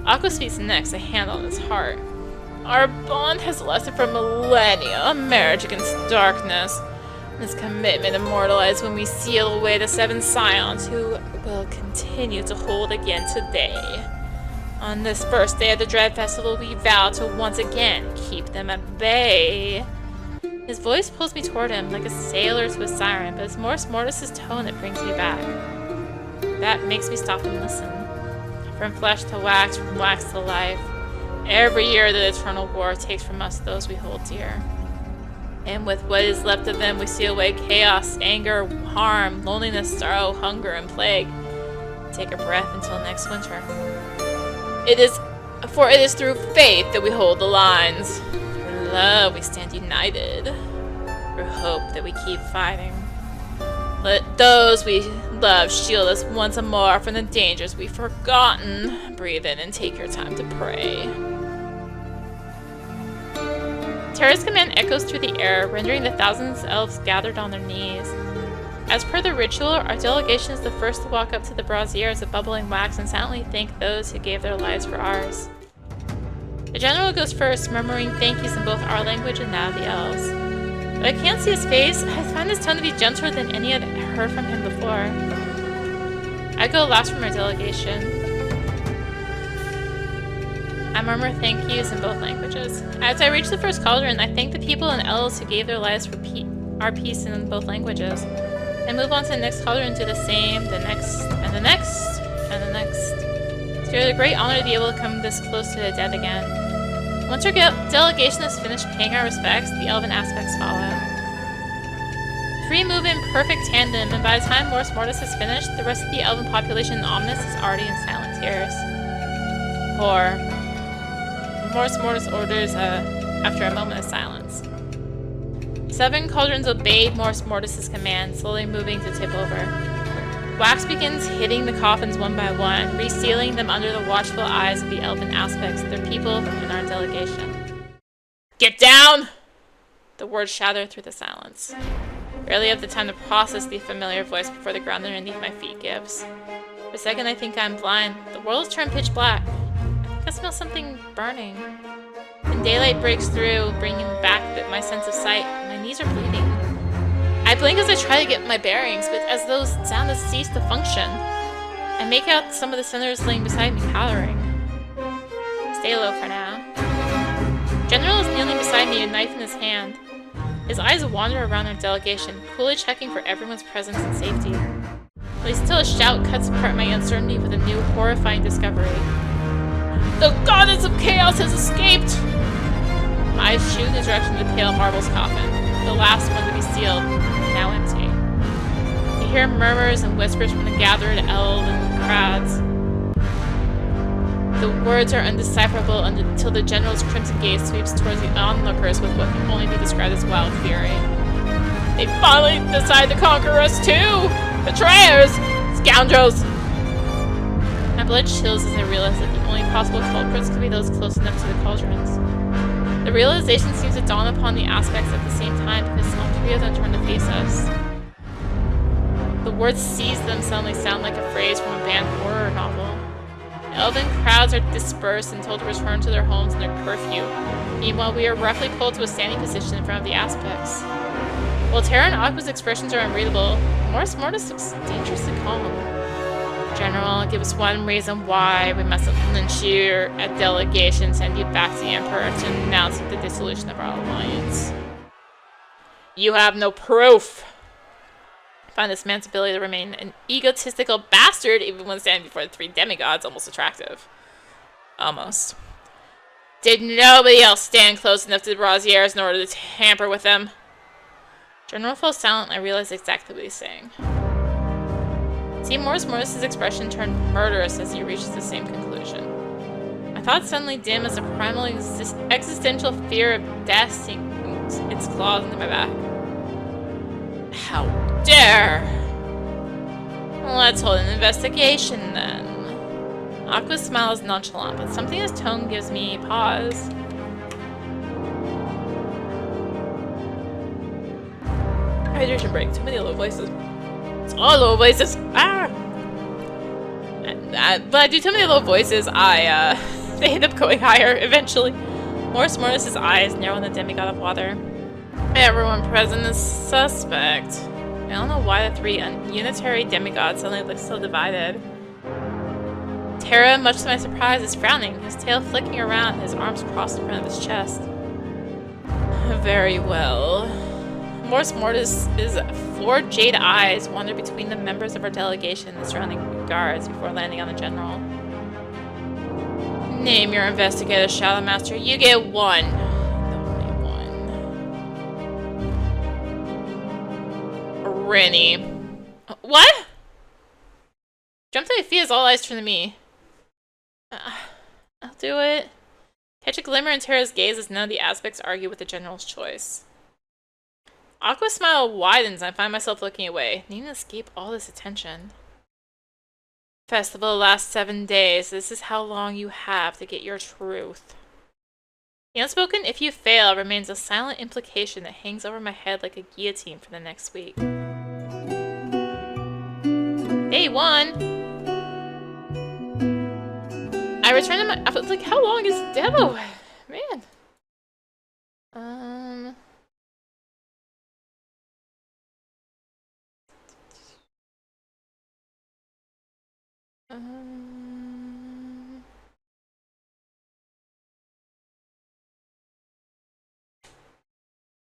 Aqua speaks next, a hand on his heart. Our bond has lasted for millennia, a marriage against darkness. This commitment immortalized when we seal away the 7 scions who will continue to hold again today. On this first day of the Dread Festival, we vow to once again keep them at bay. His voice pulls me toward him like a sailor to a siren, but it's Mors Mortis' tone that brings me back. That makes me stop and listen. From flesh to wax, from wax to life. Every year the eternal war takes from us those we hold dear. And with what is left of them, we seal away chaos, anger, harm, loneliness, sorrow, hunger, and plague. Take a breath until next winter. It is through faith that we hold the lines. Through love we stand united. Through hope that we keep fighting. Let those we love shield us once more from the dangers we've forgotten. Breathe in and take your time to pray. Terra's command echoes through the air, rendering the thousands of elves gathered on their knees. As per the ritual, our delegation is the first to walk up to the braziers of bubbling wax and silently thank those who gave their lives for ours. The general goes first, murmuring thank yous in both our language and that of the elves. Though I can't see his face, I find his tone to be gentler than any I'd heard from him before. I go last from our delegation. I murmur thank yous in both languages. As I reach the first cauldron, I thank the people and elves who gave their lives for our peace in both languages. I move on to the next cauldron and do the same, the next, and the next, and the next. It's a great honor to be able to come this close to the dead again. Once our delegation has finished paying our respects, the elven aspects follow. Three move in perfect tandem, and by the time Mors Mortis is finished, the rest of the elven population in Omnis is already in silent tears. Mors Mortis orders after a moment of silence. 7 cauldrons obeyed Mors Mortis' command, slowly moving to tip over. Wax begins hitting the coffins one by one, resealing them under the watchful eyes of the elven aspects, their people, and our delegation. Get down! The words shatter through the silence. Barely have the time to process the familiar voice before the ground underneath my feet gives. For a second I think I'm blind. The world has turned pitch black. I think I smell something burning. Then daylight breaks through, bringing back my sense of sight. My knees are bleeding. I blink as I try to get my bearings, but as those sound has ceased to function. I make out some of the cinders laying beside me powdering. Stay low for now. General is kneeling beside me, a knife in his hand. His eyes wander around our delegation, coolly checking for everyone's presence and safety. But still a shout cuts apart my uncertainty with a new, horrifying discovery. The goddess of chaos has escaped! My eyes shoot in the direction of the pale marble's coffin, the last one to be sealed, now empty. You hear murmurs and whispers from the gathered elven crowds. The words are undecipherable until the general's crimson gaze sweeps towards the onlookers with what can only be described as wild fury. They finally decide to conquer us too! Betrayers! Scoundrels! My blood chills as I realize that the only possible culprits could be those close enough to the cauldrons. The realization seems to dawn upon the aspects at the same time because all 3 of them turn to face us. The words "seize them" suddenly sound like a phrase from a banned horror novel. The elven crowds are dispersed and told to return to their homes in their curfew. Meanwhile, we are roughly pulled to a standing position in front of the aspects. While Terra and Aqua's expressions are unreadable, Mors Mortis looks dangerously calm. General, give us one reason why we must lynch you at delegation, send you back to the Emperor to announce the dissolution of our alliance. You have no proof. I find this man's ability to remain an egotistical bastard even when standing before the 3 demigods almost attractive. Almost. Did nobody else stand close enough to the Braziers in order to tamper with them? General falls silent and I realize exactly what he's saying. See, Morris's expression turned murderous as he reaches the same conclusion. My thoughts suddenly dim as a primal existential fear of death sinks its claws into my back. How dare! Let's hold an investigation then. Aqua's smile is nonchalant, but something in his tone gives me pause. Hydration break. Too many low voices. It's all low voices. Ah! But I do too many low voices. They end up going higher eventually. Morris's eyes narrow on the demigod of water. Everyone present is suspect. I don't know why the 3 unitary demigods suddenly look so divided. Terra, much to my surprise, is frowning, his tail flicking around, his arms crossed in front of his chest. Very well. Morris's 4 jade eyes wander between the members of our delegation and the surrounding guards before landing on the general. Name your investigator, Shadow Master. You get 1. Only 1. Rennie. What? Jump to my feet as all eyes turn to me. I'll do it. Catch a glimmer in Terra's gaze as none of the aspects argue with the general's choice. Aqua's smile widens and I find myself looking away, needing to escape all this attention. Festival lasts 7 days. This is how long you have to get your truth. The unspoken "if you fail" remains a silent implication that hangs over my head like a guillotine for the next week. Day 1! I return to my... I was like, how long is demo? Man.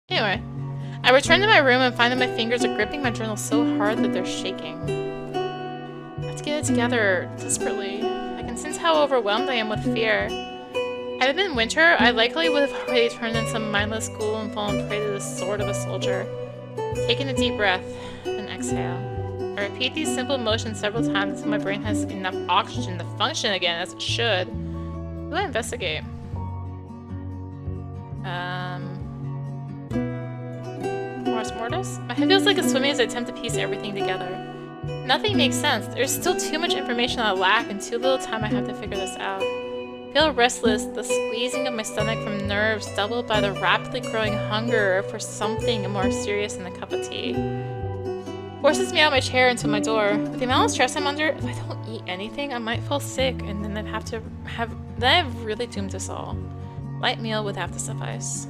Anyway, I return to my room and find that my fingers are gripping my journal so hard that they're shaking. I have to get it together desperately. I can sense how overwhelmed I am with fear. Had it been winter, I likely would have already turned in some mindless ghoul and fallen prey to the sword of a soldier. Taking a deep breath, then exhale. I repeat these simple motions several times until my brain has enough oxygen to function again as it should. Who do I investigate? Mortis? My head feels like it's swimming as I attempt to piece everything together. Nothing makes sense. There's still too much information I lack and too little time I have to figure this out. I feel restless, the squeezing of my stomach from nerves doubled by the rapidly growing hunger for something more serious than a cup of tea. Forces me out of my chair into my door. With the amount of stress I'm under, if I don't eat anything, I might fall sick and then I've really doomed us all. Light meal would have to suffice.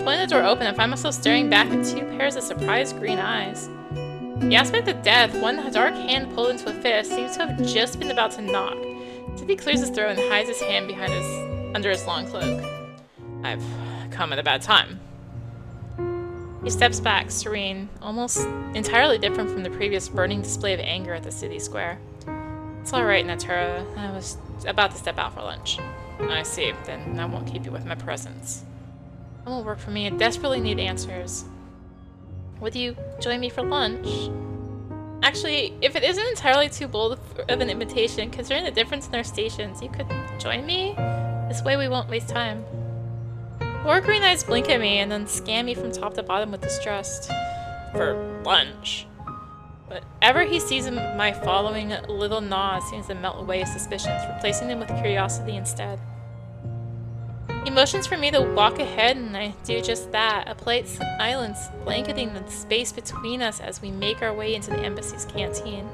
Pulling the door open, I find myself staring back at 2 pairs of surprised green eyes. The aspect of death, one dark hand pulled into a fist, seems to have just been about to knock. Tippy clears his throat and hides his hand under his long cloak. I've come at a bad time. He steps back, serene, almost entirely different from the previous burning display of anger at the city square. It's alright, Natura. I was about to step out for lunch. I see. Then I won't keep you with my presence. It won't work for me. I desperately need answers. Would you join me for lunch? Actually, if it isn't entirely too bold of an invitation, considering the difference in our stations, you could join me? This way we won't waste time. 4 green eyes blink at me and then scan me from top to bottom with distrust. For lunch. Whatever he sees in my following little nod seems to melt away his suspicions, replacing them with curiosity instead. He motions for me to walk ahead, and I do just that, a polite silence blanketing the space between us as we make our way into the embassy's canteen.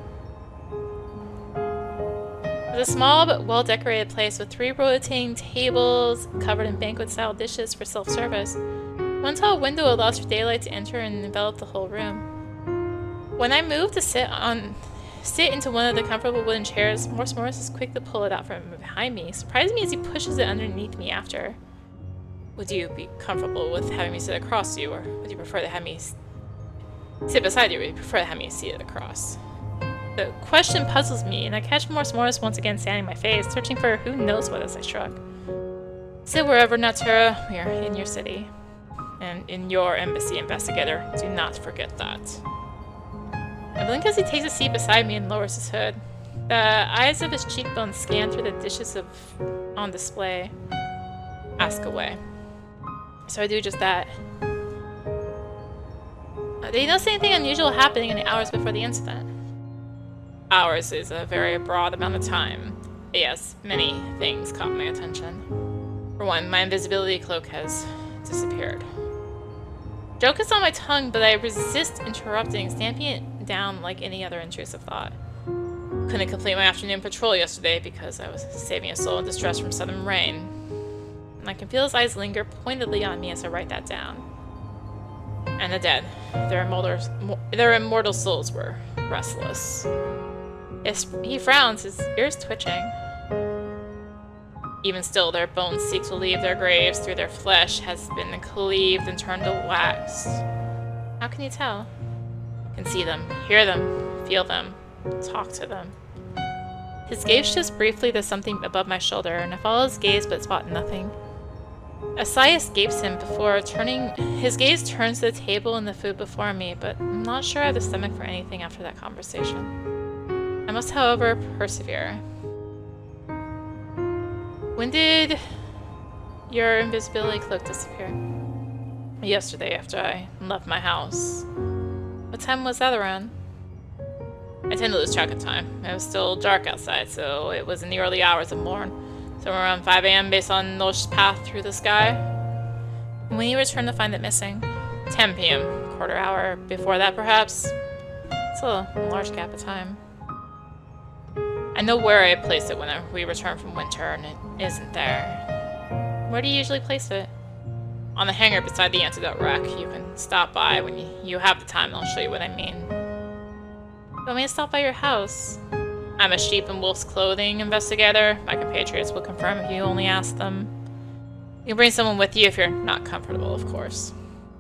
It's a small but well-decorated place with 3 rotating tables covered in banquet-style dishes for self-service. One tall window allows for daylight to enter and envelop the whole room. When I move to sit into one of the comfortable wooden chairs, Morris is quick to pull it out from behind me, surprising me as he pushes it underneath me after. Would you be comfortable with having me sit across you, or would you prefer to have me sit beside you, or would you prefer to have me seated across? The question puzzles me, and I catch Morse Morris once again standing in my face, searching for who knows what as I shrug. Sit wherever, Natura. We are in your city. And in your embassy, investigator. Do not forget that. I blink as he takes a seat beside me and lowers his hood. The eyes of his cheekbones scan through the dishes on display. Ask away. So I do just that. Did you notice anything unusual happening in the hours before the incident? Hours is a very broad amount of time. Yes, many things caught my attention. For one, my invisibility cloak has disappeared. Joke is on my tongue, but I resist interrupting, stamping it down like any other intrusive thought. Couldn't complete my afternoon patrol yesterday because I was saving a soul in distress from sudden rain. And I can feel his eyes linger pointedly on me as I write that down. And the dead, their immortal souls were restless. As he frowns, his ears twitching. Even still, their bones seek to leave their graves through their flesh has been cleaved and turned to wax. How can you tell? I can see them, hear them, feel them, talk to them. His gaze shifts briefly to something above my shoulder, and I follow his gaze but spot nothing. A sigh escapes him before his gaze turns to the table and the food before me, but I'm not sure I have the stomach for anything after that conversation. I must, however, persevere. When did your invisibility cloak disappear? Yesterday, after I left my house. What time was that around? I tend to lose track of time. It was still dark outside, so it was in the early hours of morn. Somewhere around 5 a.m. based on Nosh's path through the sky. And when you returned to find it missing? 10 p.m. Quarter hour before that, perhaps? It's a large gap of time. I know where I placed it when we returned from winter, and it isn't there. Where do you usually place it? On the hanger beside the antidote rack. You can stop by when you have the time, and I'll show you what I mean. You want me to stop by your house? I'm a sheep in wolf's clothing investigator. My compatriots will confirm if you only ask them. You can bring someone with you if you're not comfortable, of course.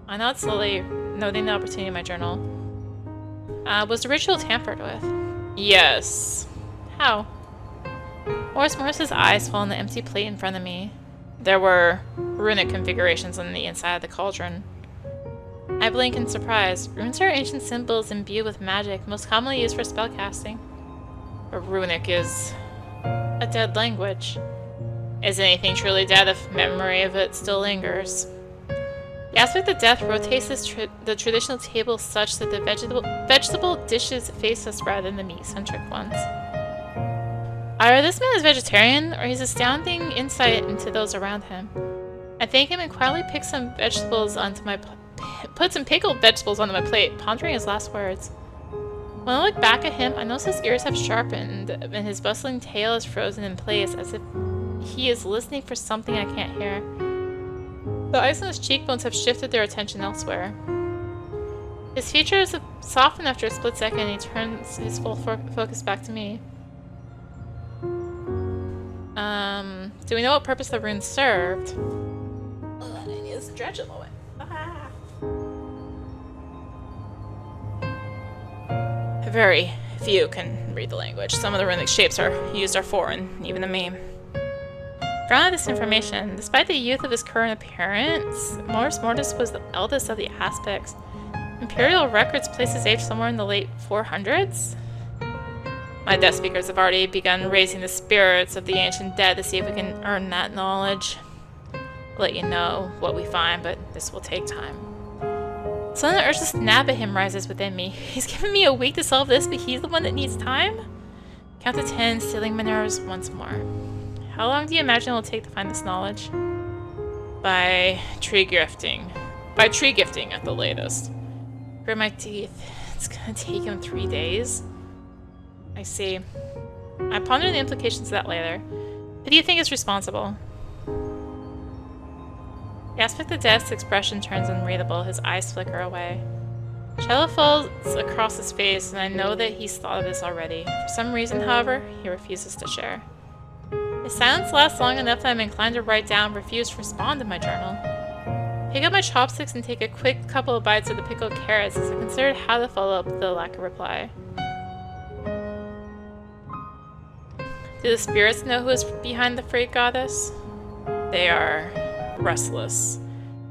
I nod slowly, noting the opportunity in my journal. Was the ritual tampered with? Yes. How? Morris's eyes fall on the empty plate in front of me. There were runic configurations on the inside of the cauldron. I blink in surprise. Runes are ancient symbols imbued with magic, most commonly used for spellcasting. But runic is a dead language. Is anything truly dead if memory of it still lingers? The aspect of death rotates the traditional table such that the vegetable dishes face us rather than the meat-centric ones. Either this man is vegetarian, or he's astounding insight into those around him. I thank him and quietly put some pickled vegetables onto my plate, pondering his last words. When I look back at him, I notice his ears have sharpened, and his bustling tail is frozen in place, as if he is listening for something I can't hear. The eyes on his cheekbones have shifted their attention elsewhere. His features soften after a split second, and he turns his full focus back to me. Do we know what purpose the rune served? I need to stretch a moment. Very few can read the language. Some of the runic shapes used are foreign, even to me. Drawn out of this information, despite the youth of his current appearance, Morris Mortis was the eldest of the aspects. Imperial records place his age somewhere in the late 400s? My death speakers have already begun raising the spirits of the ancient dead to see if we can earn that knowledge. I'll let you know what we find, but this will take time. Sudden urge to snap at him rises within me. He's given me a week to solve this, but he's the one that needs time? Count to 10, stealing my nerves once more. How long do you imagine it will take to find this knowledge? By tree gifting. By tree gifting at the latest. Grit my teeth. It's gonna take him 3 days? I see. I ponder the implications of that later. Who do you think is responsible? The aspect of death's expression turns unreadable. His eyes flicker away. Shadow falls across his face, and I know that he's thought of this already. For some reason, however, he refuses to share. His silence lasts long enough that I'm inclined to write down refuse to respond in my journal. Pick up my chopsticks and take a quick couple of bites of the pickled carrots as I considered how to follow up the lack of reply. Do the spirits know who is behind the freight goddess? They are restless.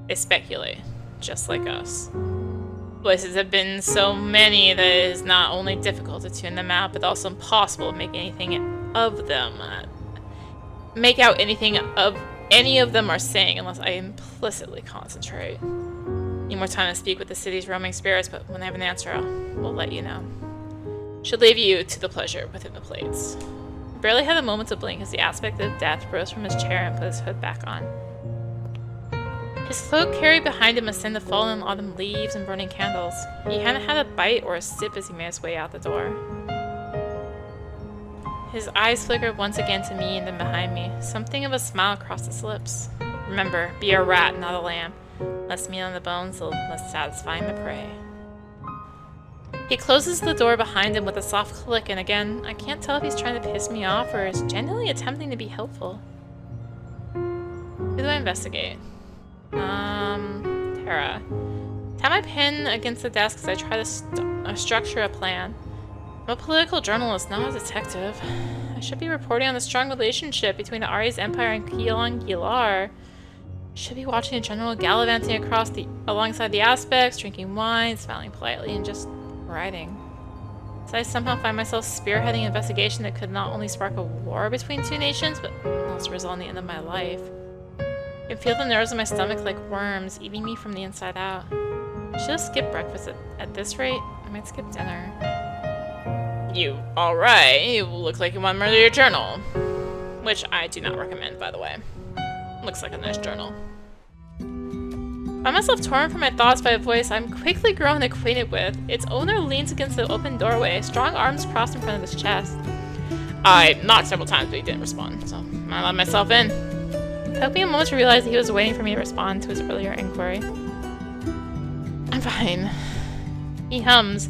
They speculate, just like us. Voices have been so many that it is not only difficult to tune them out, but also impossible to make anything of them. Make out anything of any of them are saying unless I implicitly concentrate. Need more time to speak with the city's roaming spirits, but when I have an answer, we'll let you know. Should leave you to the pleasure within the plates. Barely had a moment to blink as the aspect of death rose from his chair and put his hood back on. His cloak carried behind him a scent of fallen autumn leaves and burning candles. He hadn't had a bite or a sip as he made his way out the door. His eyes flickered once again to me and then behind me. Something of a smile crossed his lips. Remember, be a rat, not a lamb. Less meat on the bones, the less satisfying the prey. He closes the door behind him with a soft click, and again, I can't tell if he's trying to piss me off or is genuinely attempting to be helpful. Who do I investigate? Tara. Tap my pen against the desk as I try to structure a plan. I'm a political journalist, not a detective. I should be reporting on the strong relationship between the Aries Empire and Keelan Gilar. Should be watching a general gallivanting alongside the aspects, drinking wine, smiling politely, and just writing. So I somehow find myself spearheading an investigation that could not only spark a war between two nations, but also result in the end of my life. I can feel the nerves in my stomach like worms, eating me from the inside out. I should have skipped breakfast. At this rate, I might skip dinner. You alright? You look like you want to murder your journal. Which I do not recommend, by the way. Looks like a nice journal. I find myself torn from my thoughts by a voice I'm quickly growing acquainted with. Its owner leans against the open doorway, strong arms crossed in front of his chest. I knocked several times, but he didn't respond, so I let myself in. It took me a moment to realize that he was waiting for me to respond to his earlier inquiry. I'm fine. He hums,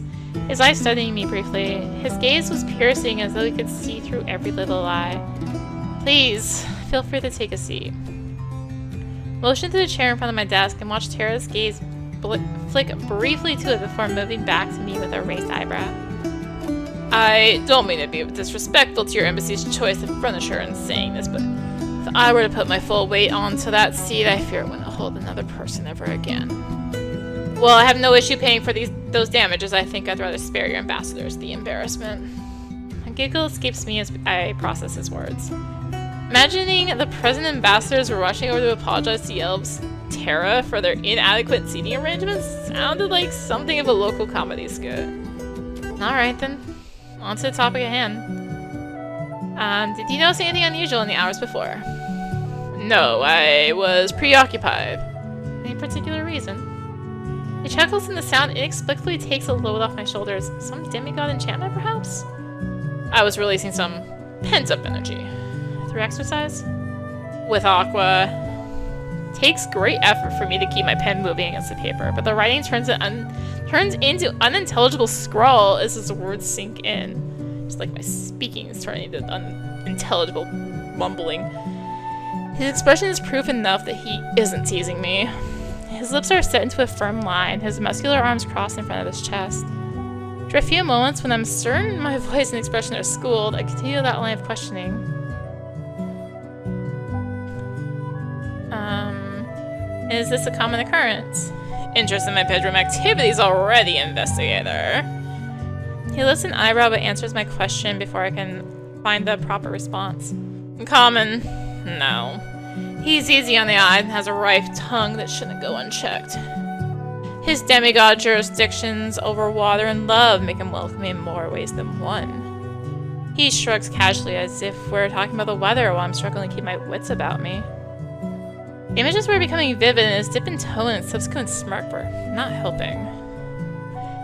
his eyes studying me briefly. His gaze was piercing as though he could see through every little lie. Please, feel free to take a seat. Motioned to the chair in front of my desk and watched Tara's gaze flick briefly to it before moving back to me with a raised eyebrow. I don't mean to be disrespectful to your embassy's choice of furniture in saying this, but if I were to put my full weight onto that seat, I fear it wouldn't hold another person ever again. Well, I have no issue paying for those damages. I think I'd rather spare your ambassadors the embarrassment. A giggle escapes me as I process his words. Imagining the present ambassadors were rushing over to apologize to Yelp's Tara for their inadequate seating arrangements sounded like something of a local comedy skit. Alright then, on to the topic at hand. Did you notice anything unusual in the hours before? No, I was preoccupied. Any particular reason? He chuckles and the sound inexplicably takes a load off my shoulders. Some demigod enchantment, perhaps? I was releasing some pent-up energy. Through exercise? With Aqua. Takes great effort for me to keep my pen moving against the paper, but the writing turns into unintelligible scrawl as his words sink in. Just like my speaking is turning into unintelligible mumbling. His expression is proof enough that he isn't teasing me. His lips are set into a firm line, his muscular arms crossed in front of his chest. After a few moments, when I'm certain my voice and expression are schooled, I continue that line of questioning. Is this a common occurrence? Interest in my bedroom activities already, investigator. He lifts an eyebrow but answers my question before I can find the proper response. Common? No. He's easy on the eye and has a rife tongue that shouldn't go unchecked. His demigod jurisdictions over water and love make him welcoming in more ways than one. He shrugs casually as if we're talking about the weather while I'm struggling to keep my wits about me. The images were becoming vivid and his dip in tone and subsequent smirk were not helping.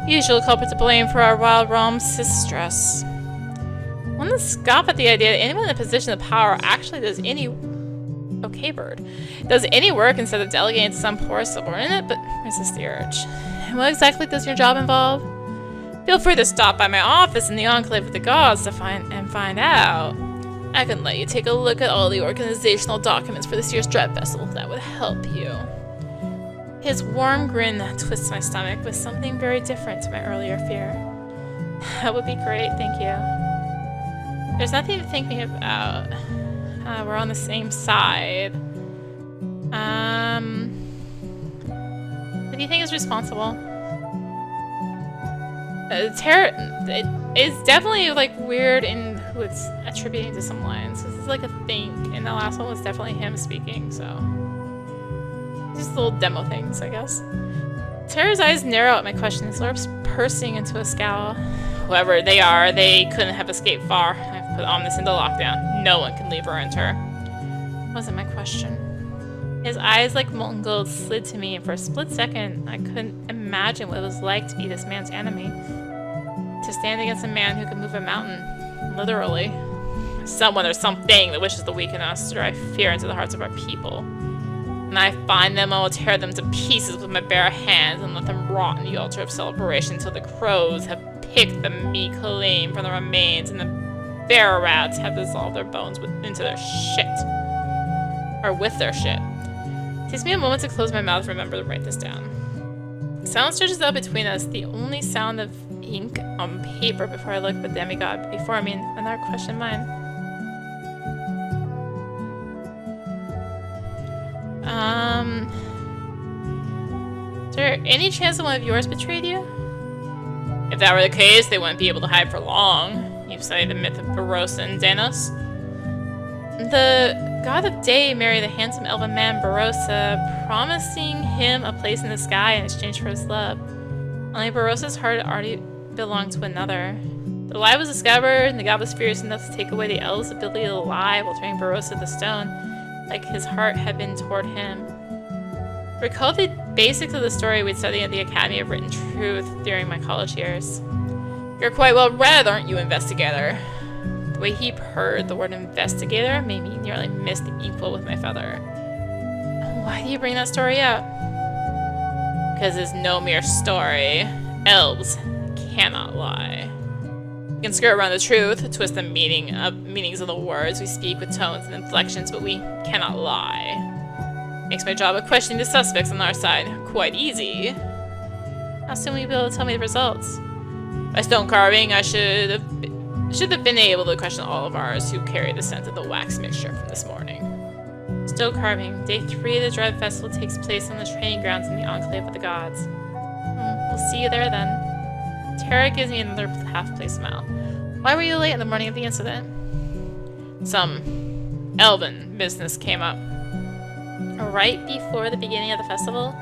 Usual culprit to blame for our wild romps is stress. One to scoff at the idea that anyone in a position of power actually does any... Okay, bird. Does any work instead of delegating to some poor subordinate, but resist the urge. And what exactly does your job involve? Feel free to stop by my office in the Enclave of the Gods to find out. I can let you take a look at all the organizational documents for this year's Dread Festival. That would help you. His warm grin twists my stomach with something very different to my earlier fear. That would be great, thank you. There's nothing to think me about. We're on the same side. Who do you think is responsible? It's definitely like weird in who it's attributing to some lines. This is like a think, and the last one was definitely him speaking, so just little demo things, I guess. Tara's eyes narrow at my question, his lips pursing into a scowl. Whoever they are, they couldn't have escaped far. I've put Omnis into lockdown. No one can leave or enter. Wasn't my question. His eyes like molten gold slid to me, and for a split second, I couldn't imagine what it was like to be this man's enemy. To stand against a man who can move a mountain. Literally. Someone or something that wishes to weaken us, to drive fear into the hearts of our people. When I find them, I will tear them to pieces with my bare hands and let them rot in the altar of celebration until the crows have picked the meat clean from the remains and the bear rats have dissolved their bones into their shit. Or with their shit. It takes me a moment to close my mouth and remember to write this down. Sound stretches out between us, the only sound of ink on paper before I look at the demigod before me and another question mine. Is there any chance that one of yours betrayed you? If that were the case, they wouldn't be able to hide for long. You've studied the myth of Barossa and Danos. The god of day married the handsome elven man Barossa, promising him a place in the sky in exchange for his love. Only Barossa's heart already belonged to another. The lie was discovered, and the god was furious enough to take away the elves' ability to lie while turning Barossa to stone, like his heart had been toward him. Recall the basics of the story we'd studied at the Academy of Written Truth during my college years. You're quite well read, aren't you, investigator? The way he purred the word investigator made me nearly miss the equal with my feather. Why do you bring that story up? Because it's no mere story. Elves cannot lie. We can skirt around the truth, twist the meanings of the words we speak with tones and inflections, but we cannot lie. Makes my job of questioning the suspects on our side quite easy. How soon will you be able to tell me the results? By stone carving, I should have been able to question all of ours who carried the scent of the wax mixture from this morning. Stone carving. Day 3 of the Dread Festival takes place on the training grounds in the Enclave of the Gods. We'll see you there then. Tara gives me another half-pleased smile. Why were you late in the morning of the incident? Some elven business came up. Right before the beginning of the festival?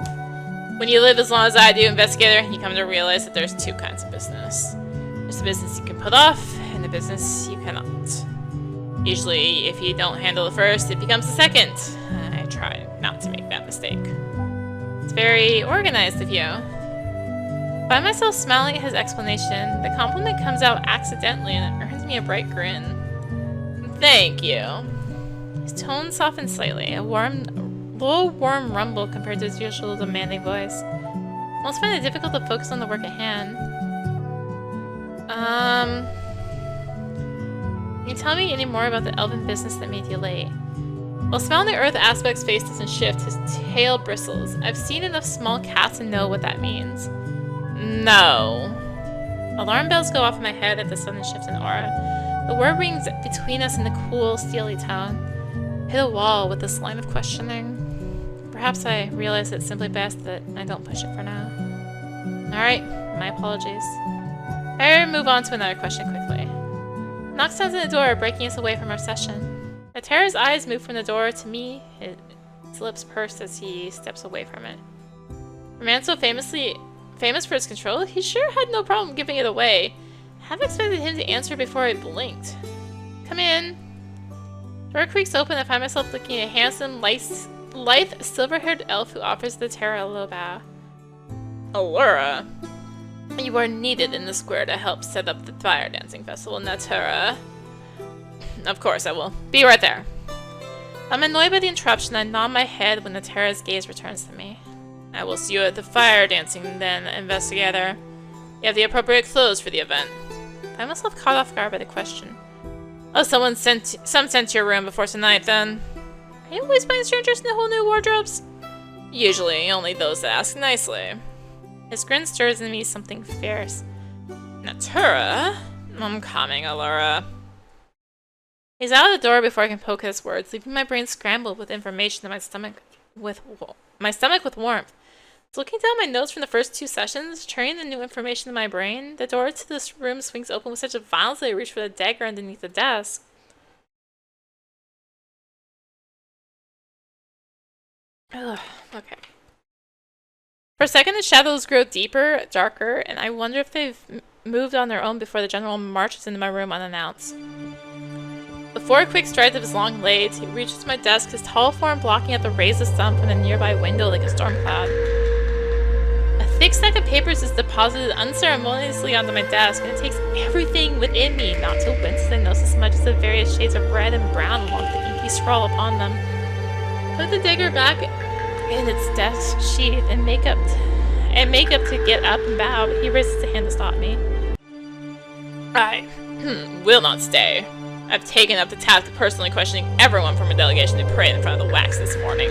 When you live as long as I do, investigator, you come to realize that there's two kinds of business. There's the business you can put off, and the business you cannot. Usually, if you don't handle the first, it becomes the second. I try not to make that mistake. It's very organized of you. I find myself smiling at his explanation. The compliment comes out accidentally, and it earns me a bright grin. Thank you. His tone softened slightly, a low, warm rumble compared to his usual demanding voice. I almost find it difficult to focus on the work at hand. Can you tell me any more about the elven business that made you late? While Smell on the Earth Aspect's face doesn't shift, his tail bristles. I've seen enough small cats to know what that means. No. Alarm bells go off in my head at the sudden shift in aura. The word rings between us in the cool, steely tone. I hit a wall with this line of questioning. Perhaps I realize it's simply best that I don't push it for now. Alright, my apologies. I move on to another question quickly. Knock sounds at the door, breaking us away from our session. Tara's eyes move from the door to me, his lips pursed as he steps away from it. A man so famous for his control, he sure had no problem giving it away. I half expected him to answer before I blinked. Come in. Door creaks open, I find myself looking at a handsome, lithe, silver-haired elf who offers the Tara a low bow. Allura, you are needed in the square to help set up the fire dancing festival, Natura. Of course I will. Be right there. I'm annoyed by the interruption. I nod my head when Natara's gaze returns to me. I will see you at the fire dancing then, investigator. You have the appropriate clothes for the event. I find myself caught off guard by the question. Oh, some sent to your room before tonight, then. Are you always buying strangers in the whole new wardrobes? Usually, only those that ask nicely. His grin stirs in me something fierce. Natura? I'm coming, Allura. He's out of the door before I can poke his words, leaving my brain scrambled with information and my stomach with warmth. So looking down my notes from the first 2 sessions, turning the new information in my brain, the door to this room swings open with such a violence that I reach for the dagger underneath the desk. Ugh, okay. For a second, the shadows grow deeper, darker, and I wonder if they've moved on their own before the general marches into my room unannounced. With 4 quick strides of his long legs, he reaches my desk, his tall form blocking out the rays of sun from the nearby window like a storm cloud. A thick stack of papers is deposited unceremoniously onto my desk, and it takes everything within me not to wince as I notice as much as the various shades of red and brown along the inky scrawl upon them. Put the dagger back in its desk sheath and make up to get up and bow, but he raises a hand to stop me. I will not stay. I've taken up the task of personally questioning everyone from our delegation to parade in front of the wax this morning.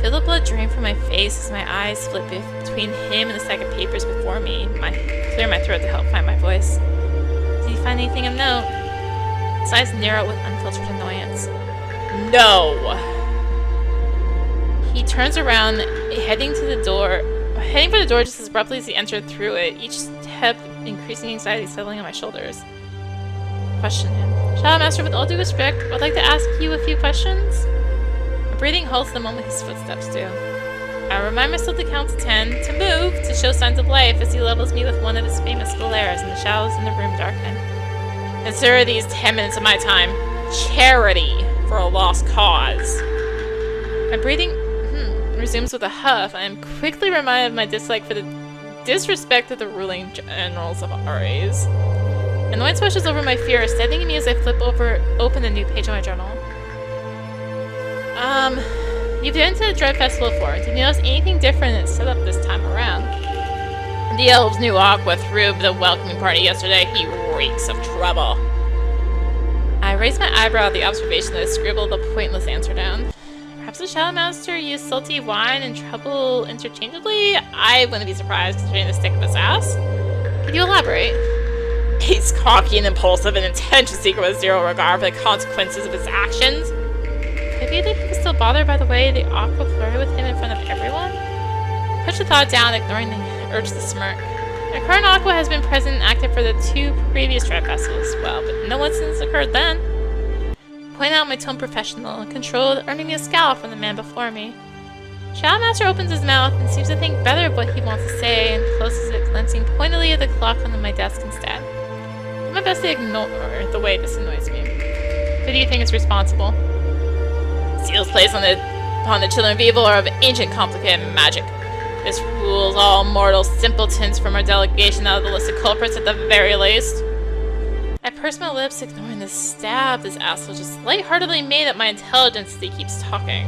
Feel the blood drain from my face as my eyes flip between him and the stack of papers before me, clear my throat to help find my voice. Did he find anything of note? His eyes narrow with unfiltered annoyance. No! He turns around, heading for the door just as abruptly as he entered through it, each step increasing anxiety settling on my shoulders. Question him. Shadow Master, with all due respect, I'd like to ask you a few questions. My breathing halts the moment his footsteps do. I remind myself to count to 10, to move, to show signs of life as he levels me with one of his famous glares and the shadows in the room darken. Consider these 10 minutes of my time charity for a lost cause. My breathing resumes with a huff. I am quickly reminded of my dislike for the disrespect of the ruling generals of Ares. Annoyance washes over my fear, steadying me as I open a new page of my journal. You've been to the Dread Festival before. Did you notice anything different in its setup this time around? The elves knew Aqua threw the welcoming party yesterday. He reeks of trouble. I raised my eyebrow at the observation that I scribbled a pointless answer down. Perhaps the Shadow Master used salty wine and trouble interchangeably? I wouldn't be surprised considering the stick of his ass. Could you elaborate? He's cocky and impulsive and intent to seek with zero regard for the consequences of his actions. Could it be that he was still bothered by the way the Aqua flirted with him in front of everyone? I pushed the thought down, ignoring the urge to smirk. My current Aqua has been present and active for the 2 previous Dread Festivals as well, but no incidents occurred then. Point out my tone professional and controlled, earning me a scowl from the man before me. Shadow Master opens his mouth and seems to think better of what he wants to say and closes it, glancing pointedly at the clock on my desk instead. I do my best to ignore the way this annoys me. Who do you think is responsible? Seals placed upon the children of evil are of ancient complicated magic. This rules all mortal simpletons from our delegation out of the list of culprits at the very least. I purse my lips, ignoring the stab this asshole just lightheartedly made at my intelligence as he keeps talking.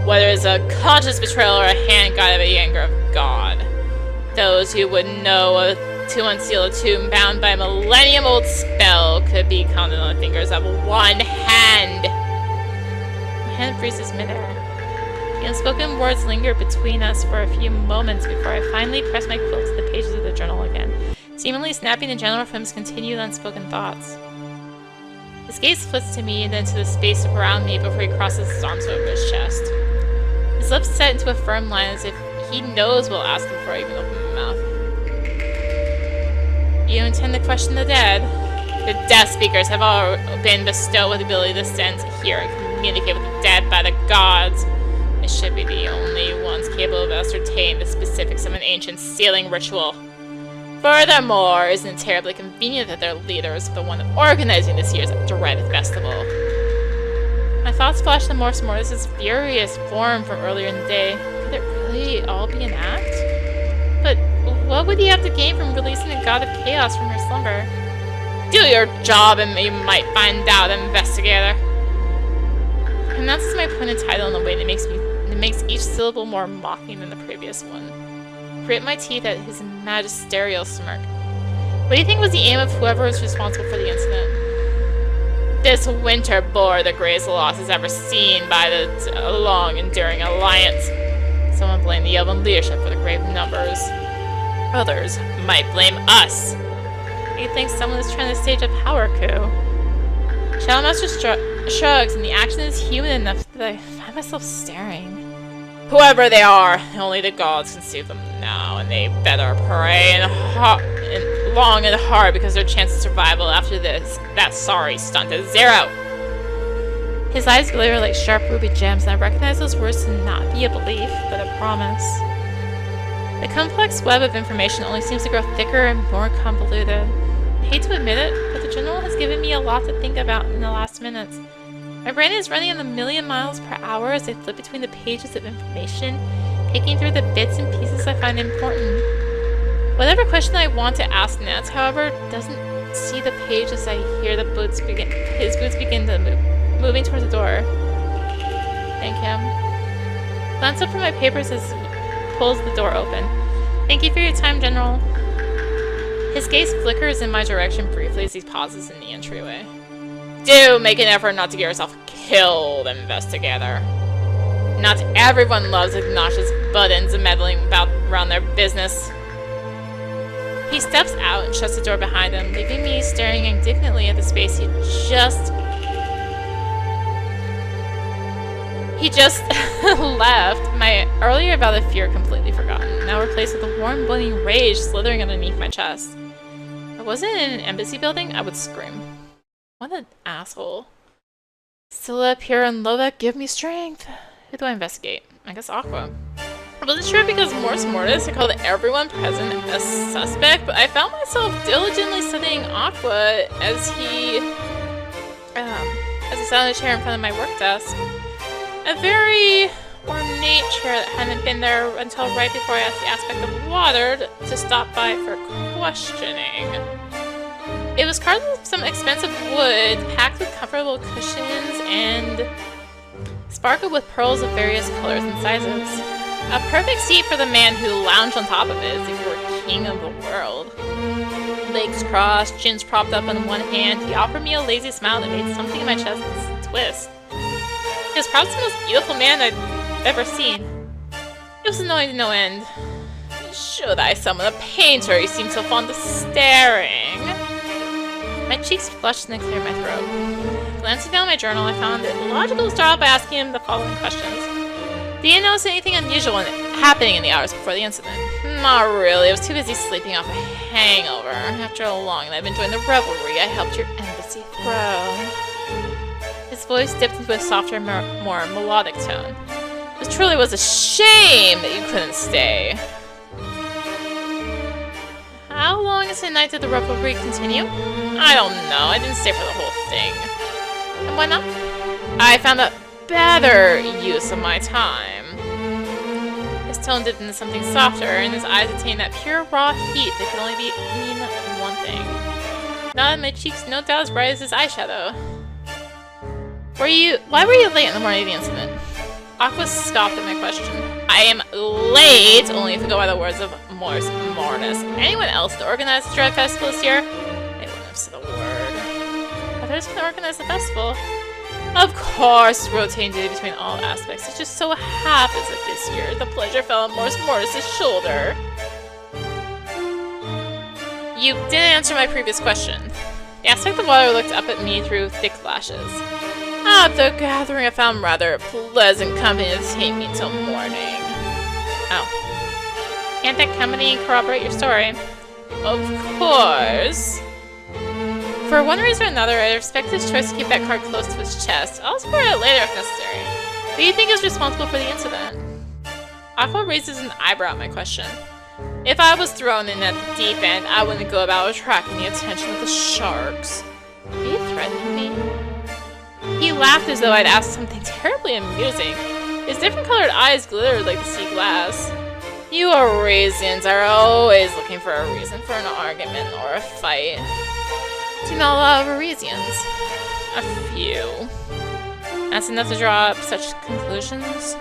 Whether it's a conscious betrayal or a hand guided by the anger of God. Those who would know to unseal a tomb bound by a millennium-old spell could be counted on the fingers of one hand. My hand freezes midair. The unspoken words linger between us for a few moments before I finally press my quill to the pages of the journal again, seemingly snapping the general from his continued unspoken thoughts. His gaze flits to me and then to the space around me before he crosses his arms over his chest. His lips set into a firm line as if he knows what I'll ask him before I even open my mouth. You intend to question the dead? The death speakers have all been bestowed with the ability to sense, hear, and communicate with the dead by the gods. They should be the only ones capable of ascertaining the specifics of an ancient sealing ritual. Furthermore, isn't it terribly convenient that their leader is the one organizing this year's Dread Festival? My thoughts flash the Morse Mortis's furious form from earlier in the day. Could it really all be an act? But what would he have to gain from releasing the god of chaos from her slumber? Do your job and you might find out, investigator. He announces my appointed title in a way that makes each syllable more mocking than the previous one. Grit my teeth at his magisterial smirk. What do you think was the aim of whoever was responsible for the incident? This winter bore the greatest losses ever seen by the long-enduring alliance. Someone blamed the Elven leadership for the grave numbers. Others might blame us. You think someone is trying to stage a power coup? Shadowmaster shrugs, and the action is human enough that I find myself staring. Whoever they are, only the gods can save them now, and they better pray long and hard because their chance of survival after that sorry stunt is 0. His eyes glitter like sharp ruby gems, and I recognize those words to not be a belief, but a promise. The complex web of information only seems to grow thicker and more convoluted. I hate to admit it, but the general has given me a lot to think about in the last minutes. My brain is running at a million miles per hour as I flip between the pages of information, picking through the bits and pieces I find important. Whatever question I want to ask Nance, however, doesn't see the page as I hear his boots begin to moving towards the door. Thank him. Glance up from my papers as he pulls the door open. Thank you for your time, General. His gaze flickers in my direction briefly as he pauses in the entryway. Do make an effort not to get yourself killed, investigator. Not everyone loves obnoxious buttons and meddling around their business. He steps out and shuts the door behind him, leaving me staring indignantly at the space he just left. My earlier bout of fear completely forgotten, now replaced with a warm, blooding rage slithering underneath my chest. If I wasn't in an embassy building, I would scream. What an asshole. Scylla, Pyrrha, and Lova give me strength. Who do I investigate? I guess Aqua. I wasn't sure because Mortis Mortis had called everyone present a suspect, but I found myself diligently studying Aqua as he sat in a chair in front of my work desk. A very ornate chair that hadn't been there until right before I asked the aspect of water to stop by for questioning. It was carved with some expensive wood, packed with comfortable cushions, and sparkled with pearls of various colors and sizes. A perfect seat for the man who lounged on top of it as if he were king of the world. Legs crossed, chins propped up on one hand, he offered me a lazy smile that made something in my chest twist. He was probably the most beautiful man I'd ever seen. It was annoying to no end. Should I summon a painter? He seemed so fond of staring. My cheeks flushed and I cleared my throat. Glancing down my journal, I found it logical to start out by asking him the following questions. Did you notice anything unusual happening in the hours before the incident? Not really. I was too busy sleeping off a hangover. After a long night of enjoying the revelry, I helped your embassy throw. His voice dipped into a softer, more melodic tone. It truly was a shame that you couldn't stay. How long is the night did the revelry continue? I don't know. I didn't stay for the whole thing. And why not? I found a better use of my time. His tone dipped into something softer, and his eyes attained that pure raw heat that could only mean one thing. Not my cheeks, no doubt as bright as his eyeshadow. Why were you late in the morning of the incident? Aqua scoffed at my question. I am late, only if you go by the words of Mortis Mortis. Anyone else to organize the Dread Festival this year? They wouldn't have said a word. Others can organize the festival. Of course, rotating duty between all aspects. It just so happens that this year, the pleasure fell on Mortis Mortis' shoulder. You didn't answer my previous question. The aspect of water looked up at me through thick lashes. At the gathering, I found rather pleasant company to take me till morning. Oh. Can't that company corroborate your story? Of course. For one reason or another, I respect his choice to keep that card close to his chest. I'll explore it later if necessary. Who do you think is responsible for the incident? Aqua raises an eyebrow at my question. If I was thrown in at the deep end, I wouldn't go about attracting the attention of the sharks. Are you threatening me? He laughed as though I'd asked something terribly amusing. His different colored eyes glittered like the sea glass. You Eurasians are always looking for a reason for an argument or a fight. Do you know a lot of Eurasians? A few. That's enough to draw up such conclusions?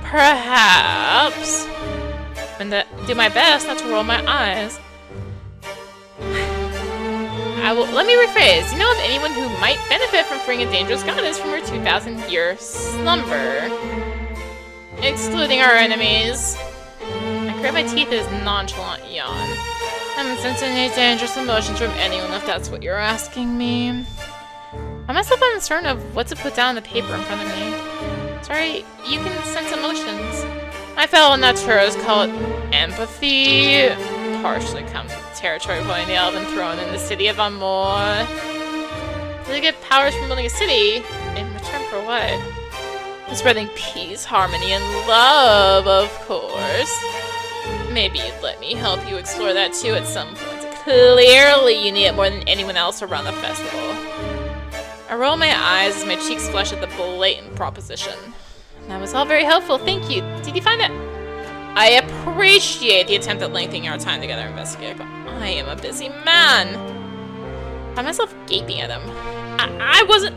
Perhaps. And to do my best not to roll my eyes. Let me rephrase. Do you know of anyone who might benefit from freeing a dangerous goddess from her 2,000-year slumber? Excluding our enemies. I grit my teeth as nonchalant yawn. I haven't sensed any dangerous emotions from anyone, if that's what you're asking me. I myself am uncertain of what to put down on the paper in front of me. Sorry, you can sense emotions. My fellow naturals call it empathy. Partially comes with the territory holding the elven throne in the city of Amor. They get powers from building a city. In return for what? Spreading peace, harmony, and love, of course. Maybe you'd let me help you explore that too at some point. Clearly you need it more than anyone else around the festival. I roll my eyes as my cheeks flush at the blatant proposition. That was all very helpful, thank you. Did you find it? I appreciate the attempt at lengthening our time together, investigator, but I am a busy man. I find myself gaping at him. I wasn't...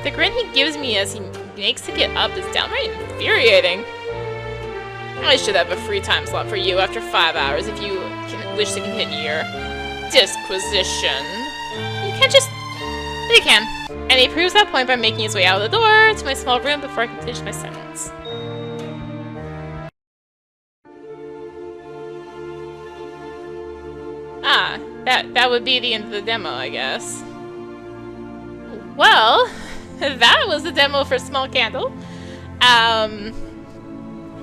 The grin he gives me as he makes to get up is downright infuriating. I should have a free time slot for you after 5 hours if you wish to continue your disquisition. You can't just... But he can. And he proves that point by making his way out of the door to my small room before I can finish my sentence. Ah, that would be the end of the demo, I guess. Well, that was the demo for Small Candle.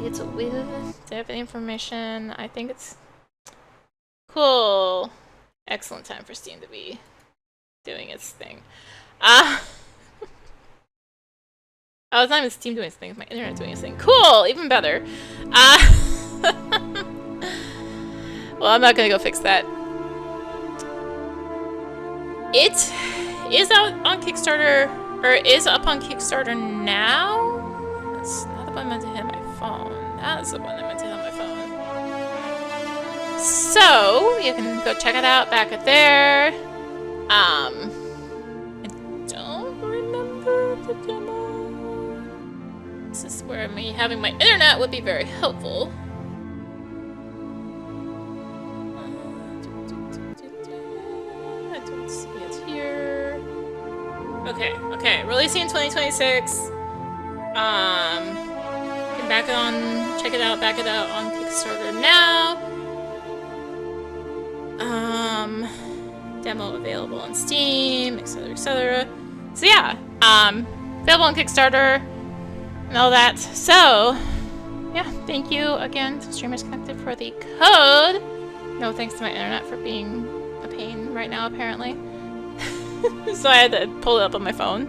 It's with dev information. I think it's cool. Excellent time for Steam to be doing its thing. Oh, it's not even Steam doing its thing, it's my internet doing its thing. Cool! Even better. Well, I'm not gonna go fix that. It is out on Kickstarter, or is up on Kickstarter now? That's not the one I meant to hit my phone. That's the one I meant to hit on my phone. So, you can go check it out back at there. I don't remember the demo. This is where me having my internet would be very helpful. I don't see it here. Okay, releasing in 2026. Check it out, back it out on Kickstarter now. Demo available on Steam, etc, etc. So yeah, available on Kickstarter and all that. So yeah, thank you again to Streamers Connected for the code. No thanks to my internet for being a pain right now, apparently. So I had to pull it up on my phone.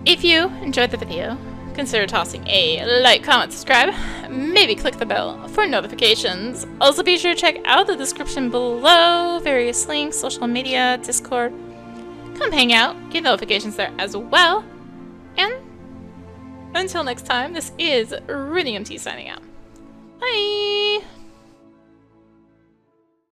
If you enjoyed the video, consider tossing a like, comment, subscribe, maybe click the bell for notifications. Also be sure to check out the description below, various links, social media, Discord. Come hang out, get notifications there as well. And until next time, this is rinimt signing out.